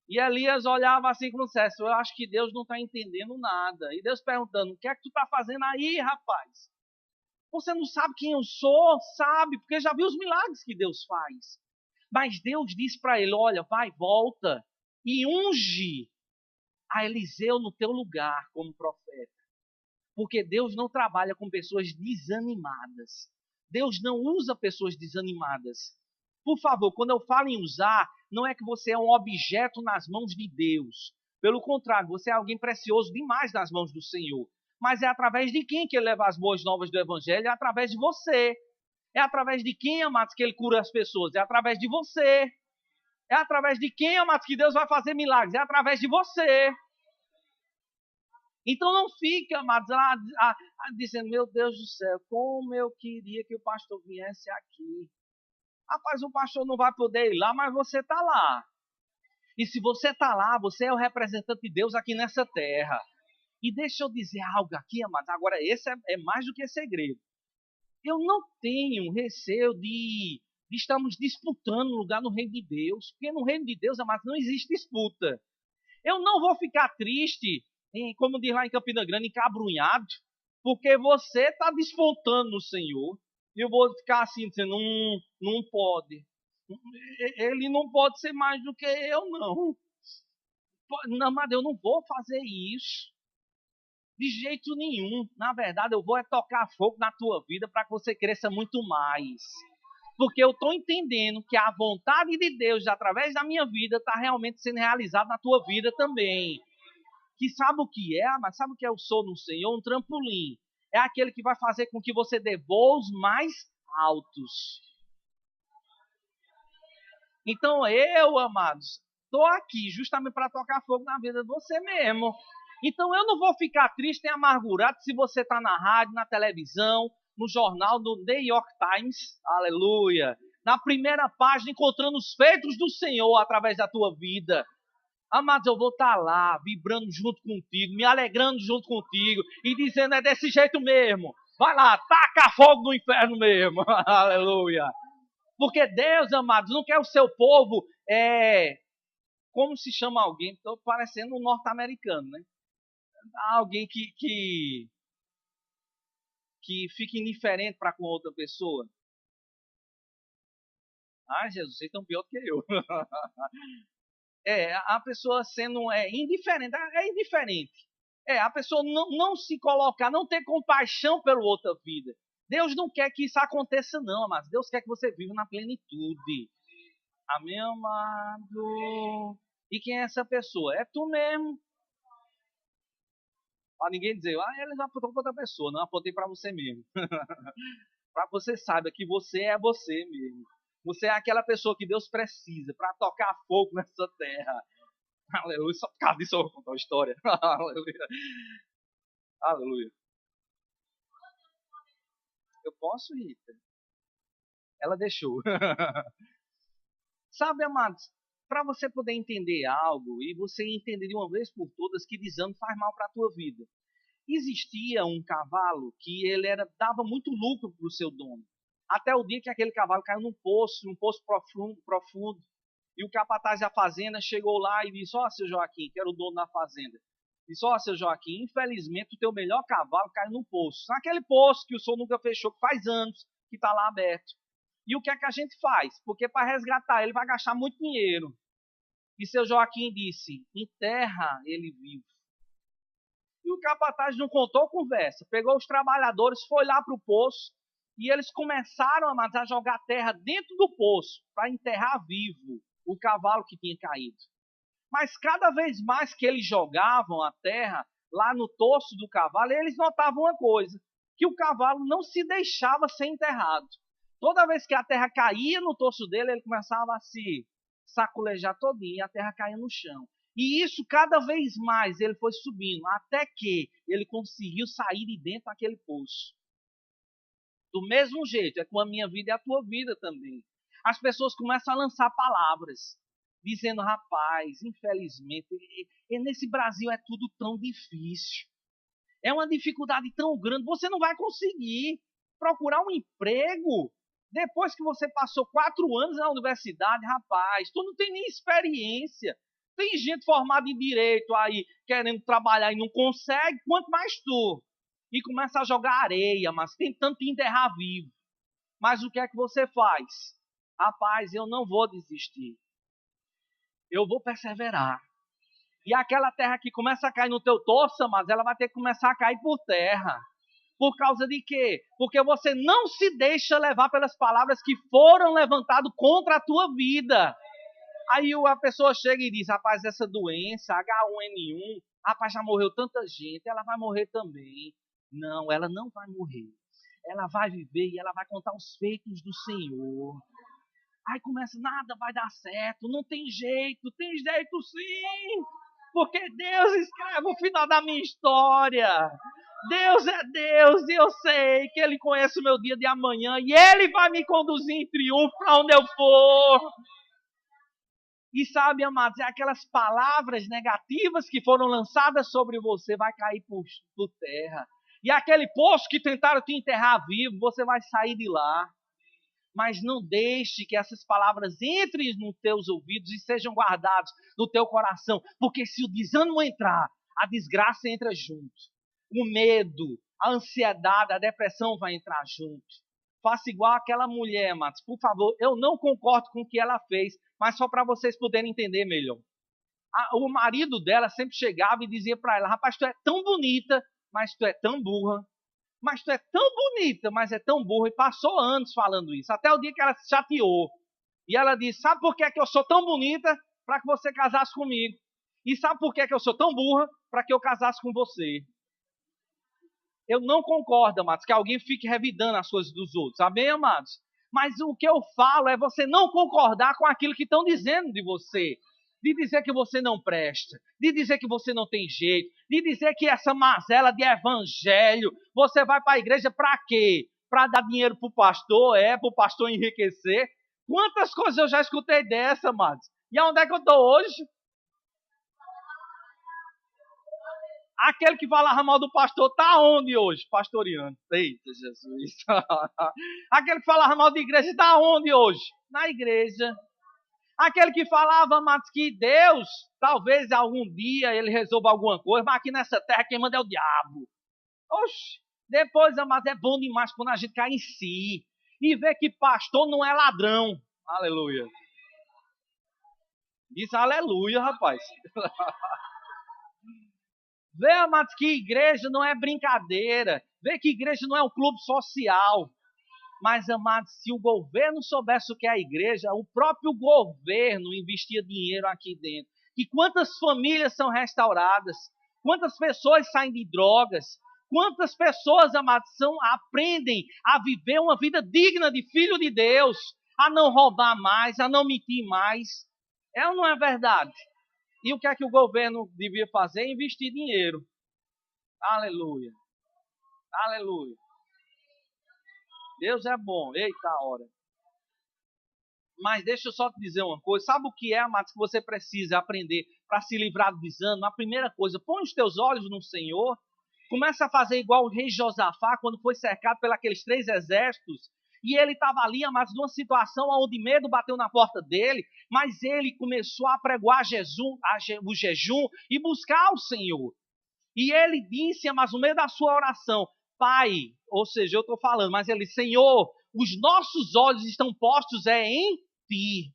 E Elias olhava assim como se dissesse: eu acho que Deus não está entendendo nada. E Deus perguntando: o que é que tu está fazendo aí, rapaz? Você não sabe quem eu sou? Sabe, porque já viu os milagres que Deus faz. Mas Deus disse para ele: olha, vai, volta e unge a Eliseu no teu lugar como profeta. Porque Deus não trabalha com pessoas desanimadas. Deus não usa pessoas desanimadas. Por favor, quando eu falo em usar, não é que você é um objeto nas mãos de Deus. Pelo contrário, você é alguém precioso demais nas mãos do Senhor. Mas é através de quem que ele leva as boas novas do Evangelho? É através de você. É através de quem, amados, que ele cura as pessoas? É através de você. É através de quem, amados, que Deus vai fazer milagres? É através de você. Então não fica, amados, dizendo: meu Deus do céu, como eu queria que o pastor viesse aqui. Rapaz, o pastor não vai poder ir lá, mas você está lá. E se você está lá, você é o representante de Deus aqui nessa terra. E deixa eu dizer algo aqui, amados, agora esse é mais do que segredo. Eu não tenho receio de estarmos disputando lugar no reino de Deus, porque no reino de Deus, amados, não existe disputa. Eu não vou ficar triste, como diz lá em Campina Grande, encabrunhado, porque você está despontando no Senhor. E eu vou ficar assim, dizendo: não pode. Ele não pode ser mais do que eu, não. Não, mas eu não vou fazer isso. De jeito nenhum. Na verdade, eu vou tocar fogo na tua vida para que você cresça muito mais. Porque eu estou entendendo que a vontade de Deus, através da minha vida, está realmente sendo realizada na tua vida também. Que sabe o que é? Mas sabe o que eu sou no Senhor? Um trampolim. É aquele que vai fazer com que você dê voos mais altos. Então eu, amados, estou aqui justamente para tocar fogo na vida de você mesmo. Então eu não vou ficar triste nem amargurado se você está na rádio, na televisão, no jornal, no New York Times, aleluia, na primeira página, encontrando os feitos do Senhor através da tua vida. Amados, eu vou estar lá, vibrando junto contigo, me alegrando junto contigo e dizendo: é desse jeito mesmo. Vai lá, taca fogo no inferno mesmo. Aleluia. Porque Deus, amados, não quer o seu povo, como se chama alguém? Estou parecendo um norte-americano, né? Alguém que fica indiferente para com outra pessoa. Ai, Jesus, vocês estão pior do que eu. A pessoa sendo indiferente, é indiferente. A pessoa não se colocar, não ter compaixão pela outra vida. Deus não quer que isso aconteça, não, mas Deus quer que você viva na plenitude. Amém, amado? E quem é essa pessoa? É tu mesmo. Para ninguém dizer: eles apontou para outra pessoa. Não, apontei para você mesmo. Para que você saiba que você é você mesmo. Você é aquela pessoa que Deus precisa para tocar fogo nessa terra. Aleluia. Só por causa disso eu vou contar uma história. Aleluia. Aleluia. Eu posso, Rita? Ela deixou. Sabe, amados, para você poder entender algo e você entender de uma vez por todas que desânimo faz mal para a tua vida. Existia um cavalo que ele dava muito lucro para o seu dono. Até o dia que aquele cavalo caiu num poço profundo. E o capataz da fazenda chegou lá e disse: seu Joaquim, que era o dono da fazenda. Disse: seu Joaquim, infelizmente o teu melhor cavalo caiu num poço. Naquele poço que o senhor nunca fechou, que faz anos que está lá aberto. E o que é que a gente faz? Porque para resgatar ele vai gastar muito dinheiro. E seu Joaquim disse: enterra ele vivo. E o capataz não contou conversa. Pegou os trabalhadores, foi lá para o poço E eles começaram, amados, a jogar terra dentro do poço para enterrar vivo o cavalo que tinha caído. Mas cada vez mais que eles jogavam a terra lá no torso do cavalo, eles notavam uma coisa, que o cavalo não se deixava ser enterrado. Toda vez que a terra caía no torso dele, ele começava a se saculejar todinho e a terra caía no chão. E isso cada vez mais ele foi subindo, até que ele conseguiu sair de dentro daquele poço. Do mesmo jeito, é com a minha vida e a tua vida também. As pessoas começam a lançar palavras, dizendo, rapaz, infelizmente, nesse Brasil é tudo tão difícil. É uma dificuldade tão grande, você não vai conseguir procurar um emprego depois que você passou 4 anos na universidade, rapaz, tu não tem nem experiência. Tem gente formada em direito aí, querendo trabalhar e não consegue, quanto mais tu. E começa a jogar areia, mas tentando te enterrar vivo. Mas o que é que você faz? Rapaz, eu não vou desistir. Eu vou perseverar. E aquela terra que começa a cair no teu torso, mas ela vai ter que começar a cair por terra. Por causa de quê? Porque você não se deixa levar pelas palavras que foram levantadas contra a tua vida. Aí a pessoa chega e diz, rapaz, essa doença, H1N1, rapaz, já morreu tanta gente, ela vai morrer também. Não, ela não vai morrer. Ela vai viver e ela vai contar os feitos do Senhor. Aí começa, nada vai dar certo, não tem jeito sim. Porque Deus escreve o final da minha história. Deus é Deus e eu sei que Ele conhece o meu dia de amanhã e Ele vai me conduzir em triunfo para onde eu for. E sabe, amados, é aquelas palavras negativas que foram lançadas sobre você vai cair por terra. E aquele poço que tentaram te enterrar vivo, você vai sair de lá. Mas não deixe que essas palavras entrem nos teus ouvidos e sejam guardadas no teu coração. Porque se o desânimo entrar, a desgraça entra junto. O medo, a ansiedade, a depressão vai entrar junto. Faça igual aquela mulher, Matos. Por favor, eu não concordo com o que ela fez, mas só para vocês poderem entender melhor. O marido dela sempre chegava e dizia para ela, rapaz, tu é tão bonita, mas tu é tão burra. Mas tu é tão bonita, mas é tão burra. E passou anos falando isso, até o dia que ela se chateou. E ela disse, sabe por que eu sou tão bonita? Para que você casasse comigo. E sabe por que eu sou tão burra? Para que eu casasse com você. Eu não concordo, amados, que alguém fique revidando as coisas dos outros. Amém, amados? Mas o que eu falo é você não concordar com aquilo que estão dizendo de você. De dizer que você não presta, de dizer que você não tem jeito, de dizer que essa mazela de evangelho, você vai para a igreja para quê? Para dar dinheiro para o pastor, para o pastor enriquecer. Quantas coisas eu já escutei dessa, amados? E aonde é que eu estou hoje? Aquele que falava mal do pastor está onde hoje? Pastoreando. Eita, Jesus. Aquele que falava mal da igreja está onde hoje? Na igreja. Aquele que falava, mas que Deus, talvez algum dia ele resolva alguma coisa, mas aqui nessa terra quem manda é o diabo. Oxe, depois, mas é bom demais quando a gente cai em si e vê que pastor não é ladrão. Aleluia. Diz aleluia, rapaz. Vê, amados, que igreja não é brincadeira. Vê que igreja não é um clube social. Mas, amados, se o governo soubesse o que é a igreja, o próprio governo investia dinheiro aqui dentro. E quantas famílias são restauradas? Quantas pessoas saem de drogas? Quantas pessoas, amados, aprendem a viver uma vida digna de filho de Deus? A não roubar mais, a não mentir mais. É ou não é verdade? E o que é que o governo devia fazer? Investir dinheiro. Aleluia. Aleluia. Deus é bom. Eita hora. Mas deixa eu só te dizer uma coisa. Sabe o que é, amados, que você precisa aprender para se livrar do desânimo? A primeira coisa, põe os teus olhos no Senhor. Começa a fazer igual o rei Josafá, quando foi cercado pelos aqueles 3 exércitos. E ele estava ali, amados, numa situação onde medo bateu na porta dele. Mas ele começou a pregoar o jejum e buscar o Senhor. E ele disse, amados, no meio da sua oração, Pai, ou seja, eu estou falando, mas ele, Senhor, os nossos olhos estão postos em Ti.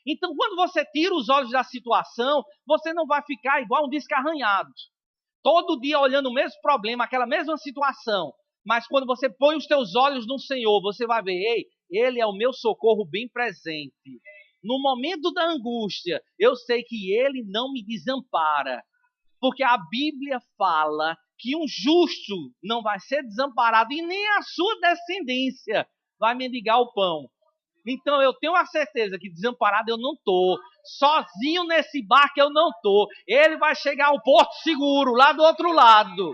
Então, quando você tira os olhos da situação, você não vai ficar igual um descarranhado. Todo dia olhando o mesmo problema, aquela mesma situação. Mas quando você põe os teus olhos no Senhor, você vai ver, ei, Ele é o meu socorro bem presente. No momento da angústia, eu sei que Ele não me desampara. Porque a Bíblia fala que um justo não vai ser desamparado e nem a sua descendência vai mendigar o pão. Então eu tenho a certeza que desamparado eu não estou. Sozinho nesse barco eu não estou. Ele vai chegar ao porto seguro, lá do outro lado.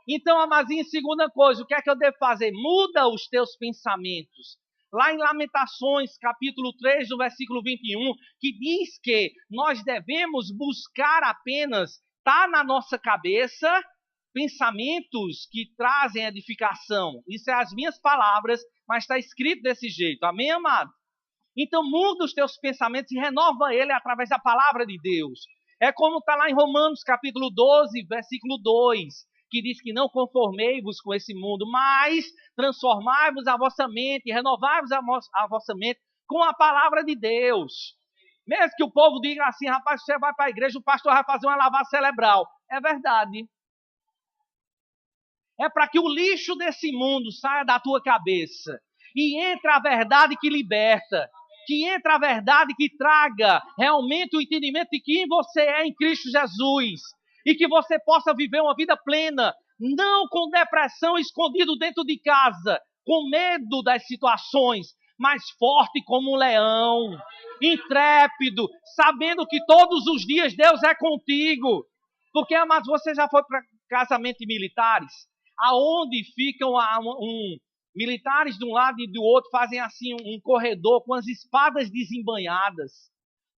Então, amazinho, segunda coisa, o que é que eu devo fazer? Muda os teus pensamentos. Lá em Lamentações, capítulo 3, no versículo 21, que diz que nós devemos buscar apenas, tá na nossa cabeça, pensamentos que trazem edificação. Isso é as minhas palavras, mas está escrito desse jeito. Amém, amado? Então muda os teus pensamentos e renova ele através da palavra de Deus. É como está lá em Romanos capítulo 12, versículo 2, que diz que não conformei-vos com esse mundo, mas transformai-vos a vossa mente, renovai-vos a vossa mente com a palavra de Deus. Mesmo que o povo diga assim, rapaz, você vai para a igreja, o pastor vai fazer uma lavagem cerebral. É verdade. É para que o lixo desse mundo saia da tua cabeça e entre a verdade que liberta, que entre a verdade que traga realmente o entendimento de quem você é em Cristo Jesus e que você possa viver uma vida plena, não com depressão escondido dentro de casa, com medo das situações, mas forte como um leão, intrépido, sabendo que todos os dias Deus é contigo. Porque, amados, você já foi para casamento de militares? Aonde ficam militares de um lado e do outro, fazem assim um corredor com as espadas desembanhadas.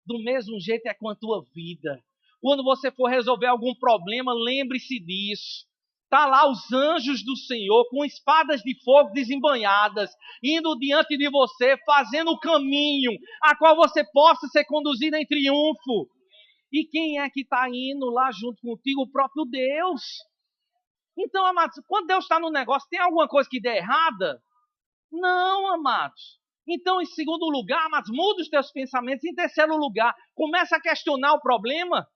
Do mesmo jeito é com a tua vida. Quando você for resolver algum problema, lembre-se disso. Está lá os anjos do Senhor com espadas de fogo desembanhadas, indo diante de você, fazendo o caminho a qual você possa ser conduzido em triunfo. E quem é que está indo lá junto contigo? O próprio Deus. Então, amados, quando Deus está no negócio, tem alguma coisa que dê errada? Não, amados. Então, em segundo lugar, amados, muda os teus pensamentos. Em terceiro lugar, começa a questionar o problema,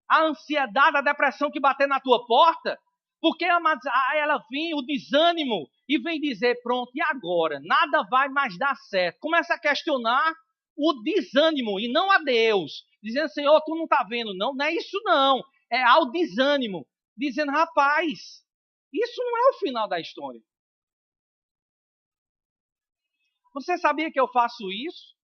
a ansiedade, a depressão que bater na tua porta. Porque, amados, ela vem, o desânimo, e vem dizer, pronto, e agora? Nada vai mais dar certo. Começa a questionar o desânimo, e não a Deus. Dizendo, Senhor, tu não está vendo, não? Não é isso, não. É ao desânimo. Dizendo, rapaz, isso não é o final da história. Você sabia que eu faço isso?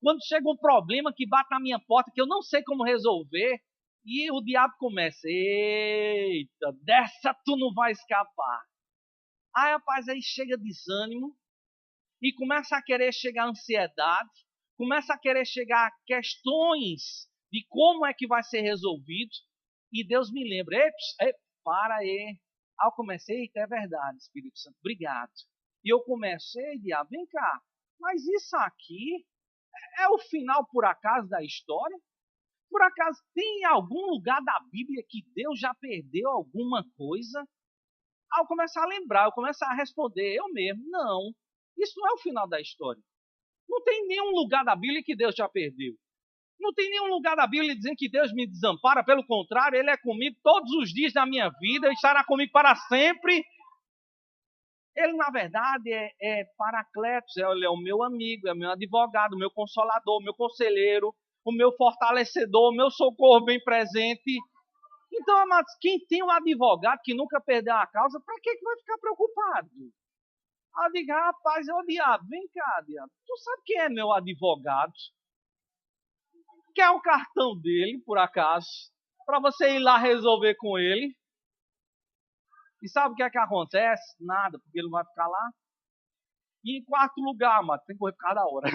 Quando chega um problema que bate na minha porta, que eu não sei como resolver, e o diabo começa, eita, dessa tu não vai escapar. Aí, rapaz, aí chega desânimo, e começa a querer chegar ansiedade, começa a querer chegar questões de como é que vai ser resolvido, e Deus me lembra, para aí. Aí eu comecei, eita, é verdade, Espírito Santo, obrigado. E eu comecei, diabo, vem cá, mas isso aqui é o final por acaso da história? Por acaso tem algum lugar da Bíblia que Deus já perdeu alguma coisa? Aí eu começo a lembrar, eu começo a responder eu mesmo, não, isso não é o final da história. Não tem nenhum lugar da Bíblia que Deus já perdeu. Não tem nenhum lugar da Bíblia dizendo que Deus me desampara, pelo contrário, Ele é comigo todos os dias da minha vida, Ele estará comigo para sempre. Ele, na verdade, é Paracletos, ele é o meu amigo, é o meu advogado, o meu consolador, o meu conselheiro, o meu fortalecedor, o meu socorro bem presente. Então, amados, quem tem um advogado que nunca perdeu a causa, para que vai ficar preocupado? Eu digo, rapaz, ô diabo, vem cá, diabo. Tu sabe quem é meu advogado? Quer o cartão dele, por acaso, para você ir lá resolver com ele? E sabe o que é que acontece? Nada, porque ele não vai ficar lá. E em quarto lugar, mano, tem que correr por causa da hora.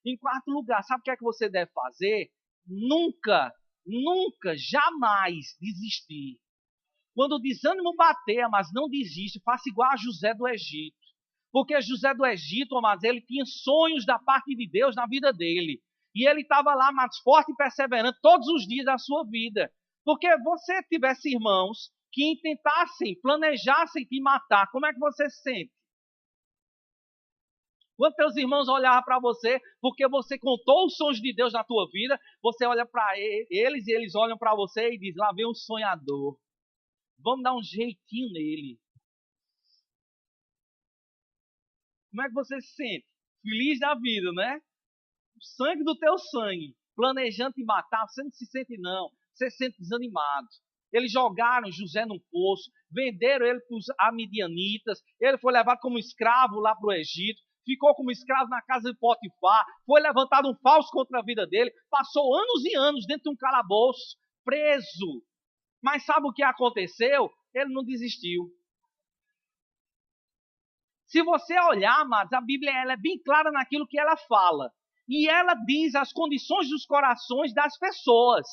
Em quarto lugar, sabe o que é que você deve fazer? Nunca, nunca, jamais desistir. Quando o desânimo bater, mas não desiste, faça igual a José do Egito. Porque José do Egito, mas ele tinha sonhos da parte de Deus na vida dele. E ele estava lá, mais forte e perseverante todos os dias da sua vida. Porque você tivesse irmãos que tentassem, planejassem te matar, como é que você se sente? Quando teus irmãos olhavam para você, porque você contou os sonhos de Deus na tua vida, você olha para eles e eles olham para você e dizem, lá vem um sonhador. Vamos dar um jeitinho nele. Como é que você se sente? Feliz da vida, né? O sangue do teu sangue, planejando te matar, você não se sente não, você se sente desanimado. Eles jogaram José num poço, venderam ele para os amidianitas, ele foi levado como escravo lá para o Egito, ficou como escravo na casa de Potifar, foi levantado um falso contra a vida dele, passou anos e anos dentro de um calabouço, preso. Mas sabe o que aconteceu? Ele não desistiu. Se você olhar, amados, a Bíblia ela é bem clara naquilo que ela fala. E ela diz as condições dos corações das pessoas.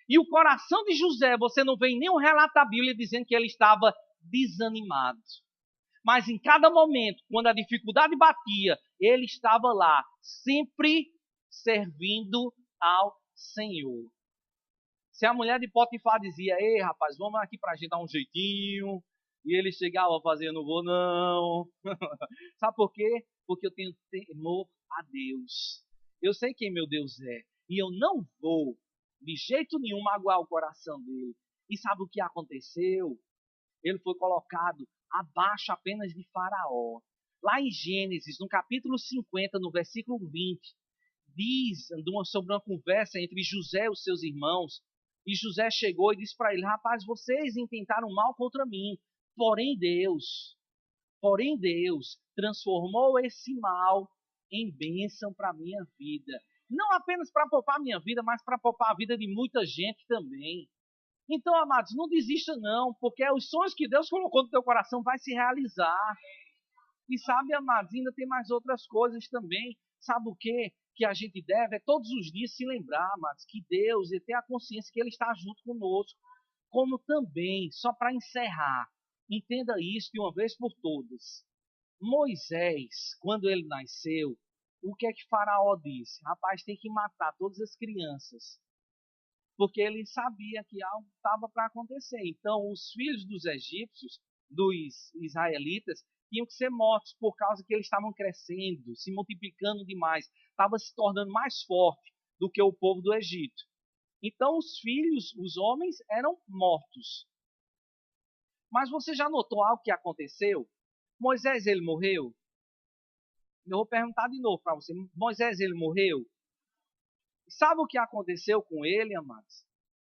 E o coração de José, você não vê em nenhum relato da Bíblia dizendo que ele estava desanimado. Mas em cada momento, quando a dificuldade batia, ele estava lá, sempre servindo ao Senhor. Se a mulher de Potifar dizia, ei rapaz, vamos aqui para a gente dar um jeitinho, e ele chegava fazendo, não vou não. Sabe por quê? Porque eu tenho temor a Deus. Eu sei quem meu Deus é. E eu não vou, de jeito nenhum, magoar o coração dele. E sabe o que aconteceu? Ele foi colocado abaixo apenas de Faraó. Lá em Gênesis, no capítulo 50, no versículo 20, diz sobre uma conversa entre José e os seus irmãos. E José chegou e disse para ele, rapaz, vocês intentaram mal contra mim, porém Deus transformou esse mal em bênção para a minha vida. Não apenas para poupar a minha vida, mas para poupar a vida de muita gente também. Então, amados, não desista não, porque os sonhos que Deus colocou no teu coração vai se realizar. E sabe, amados, ainda tem mais outras coisas também. Sabe o quê? Que a gente deve é todos os dias se lembrar, amados, que Deus e ter a consciência que Ele está junto conosco. Como também, só para encerrar, entenda isso de uma vez por todas. Moisés, quando ele nasceu, o que é que Faraó disse? Rapaz, tem que matar todas as crianças. Porque ele sabia que algo estava para acontecer. Então, os filhos dos egípcios, dos israelitas, tinham que ser mortos por causa que eles estavam crescendo, se multiplicando demais, estavam se tornando mais forte do que o povo do Egito. Então, os filhos, os homens, eram mortos. Mas você já notou algo que aconteceu? Moisés, ele morreu? Eu vou perguntar de novo para você. Moisés, ele morreu? Sabe o que aconteceu com ele, amados?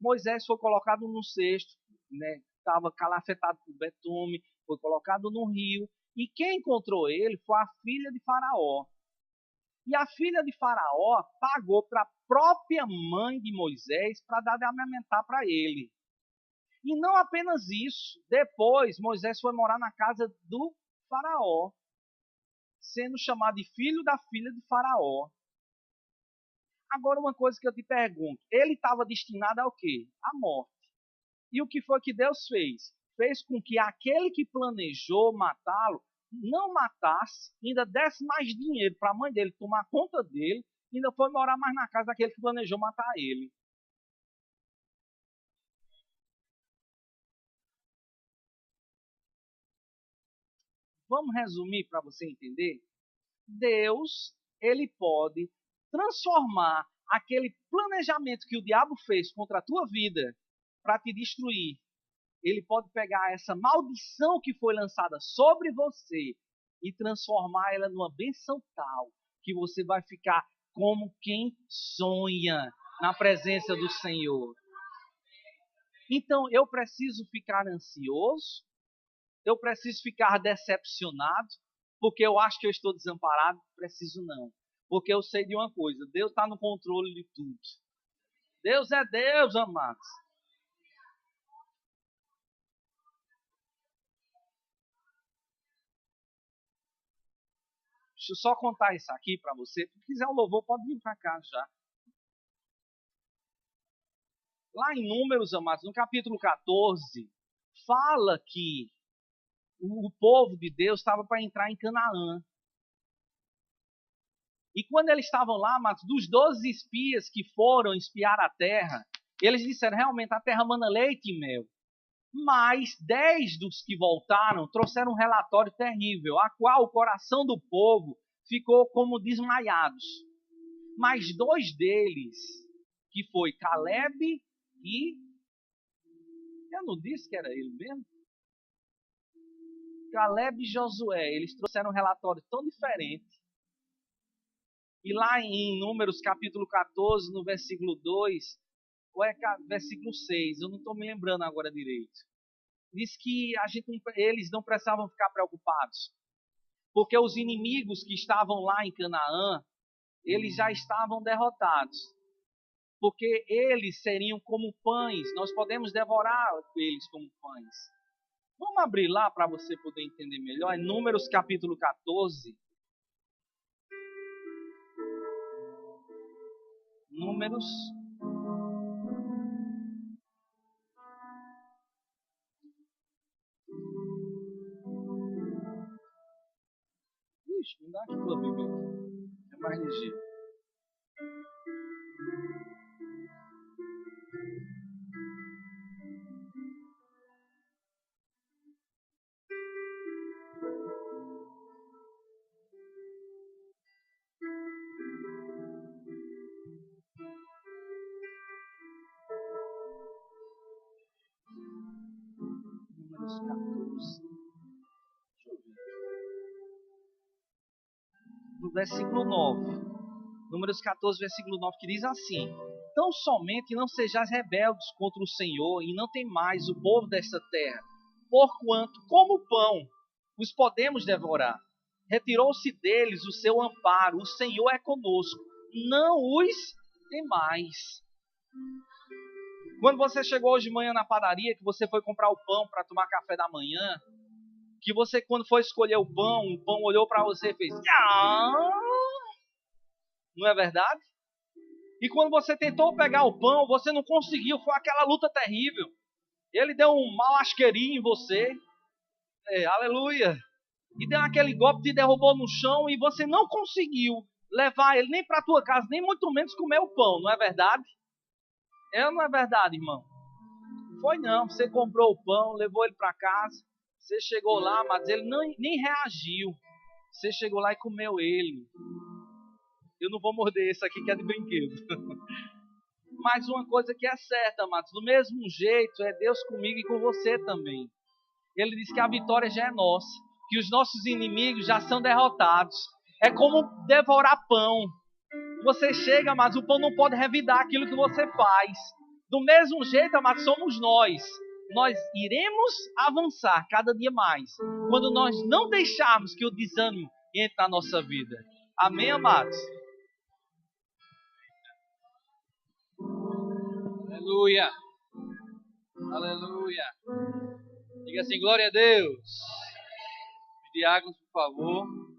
Moisés foi colocado no cesto, né? Estava calafetado por betume, foi colocado no rio. E quem encontrou ele foi a filha de Faraó. E a filha de Faraó pagou para a própria mãe de Moisés para dar de amamentar para ele. E não apenas isso, depois Moisés foi morar na casa do Faraó, sendo chamado de filho da filha de Faraó. Agora, uma coisa que eu te pergunto: ele estava destinado ao quê? À morte. E o que foi que Deus fez? Fez com que aquele que planejou matá-lo não matasse, ainda desse mais dinheiro para a mãe dele tomar conta dele, e ainda foi morar mais na casa daquele que planejou matar ele. Vamos resumir para você entender? Deus, ele pode transformar aquele planejamento que o diabo fez contra a tua vida para te destruir. Ele pode pegar essa maldição que foi lançada sobre você e transformar ela numa benção tal que você vai ficar como quem sonha na presença do Senhor. Então, eu preciso ficar ansioso, eu preciso ficar decepcionado, porque eu acho que eu estou desamparado. Preciso não, porque eu sei de uma coisa: Deus está no controle de tudo. Deus é Deus, amados. Deixa eu só contar isso aqui para você. Se quiser um louvor, pode vir para cá já. Lá em Números, amados, no capítulo 14, fala que o povo de Deus estava para entrar em Canaã. E quando eles estavam lá, mas dos 12 espias que foram espiar a terra, eles disseram, realmente, a terra mana leite e mel. Mas 10 dos que voltaram trouxeram um relatório terrível, a qual o coração do povo ficou como desmaiados. Mas 2 deles, que foi Caleb e... Eu não disse que era ele mesmo? Caleb e Josué, eles trouxeram um relatório tão diferente. E lá em Números capítulo 14, no versículo 2, ou é versículo 6, eu não estou me lembrando agora direito. Diz que eles não precisavam ficar preocupados, porque os inimigos que estavam lá em Canaã, eles já estavam derrotados. Porque eles seriam como pães, nós podemos devorar eles como pães. Vamos abrir lá para você poder entender melhor. Em Números capítulo 14. Números. Ixi, me dá aqui tua Bíblia. É mais ligeiro. Números 14. Deixa eu ver. No versículo 9. Números 14, versículo 9, que diz assim: Tão somente não sejais rebeldes contra o Senhor, e não temais o povo desta terra, porquanto, como pão, os podemos devorar. Retirou-se deles o seu amparo, o Senhor é conosco, não os temais. Quando você chegou hoje de manhã na padaria, que você foi comprar o pão para tomar café da manhã, que você, quando foi escolher o pão olhou para você e fez: "Ah!", não é verdade? E quando você tentou pegar o pão, você não conseguiu, foi aquela luta terrível. Ele deu um mau asqueirinho em você, aleluia, e deu aquele golpe, te derrubou no chão e você não conseguiu levar ele nem para a tua casa, nem muito menos comer o pão, não é verdade? Não é verdade, irmão? Foi não, você comprou o pão, levou ele para casa, você chegou lá, mas ele nem reagiu. Você chegou lá e comeu ele. Eu não vou morder esse aqui que é de brinquedo. Mas uma coisa que é certa, amados, do mesmo jeito é Deus comigo e com você também. Ele diz que a vitória já é nossa, que os nossos inimigos já são derrotados. É como devorar pão. Você chega, mas o pão não pode revidar aquilo que você faz. Do mesmo jeito, amados, somos nós. Nós iremos avançar cada dia mais, quando nós não deixarmos que o desânimo entre na nossa vida. Amém, amados? Aleluia. Aleluia. Diga assim, glória a Deus. Diáconos, por favor.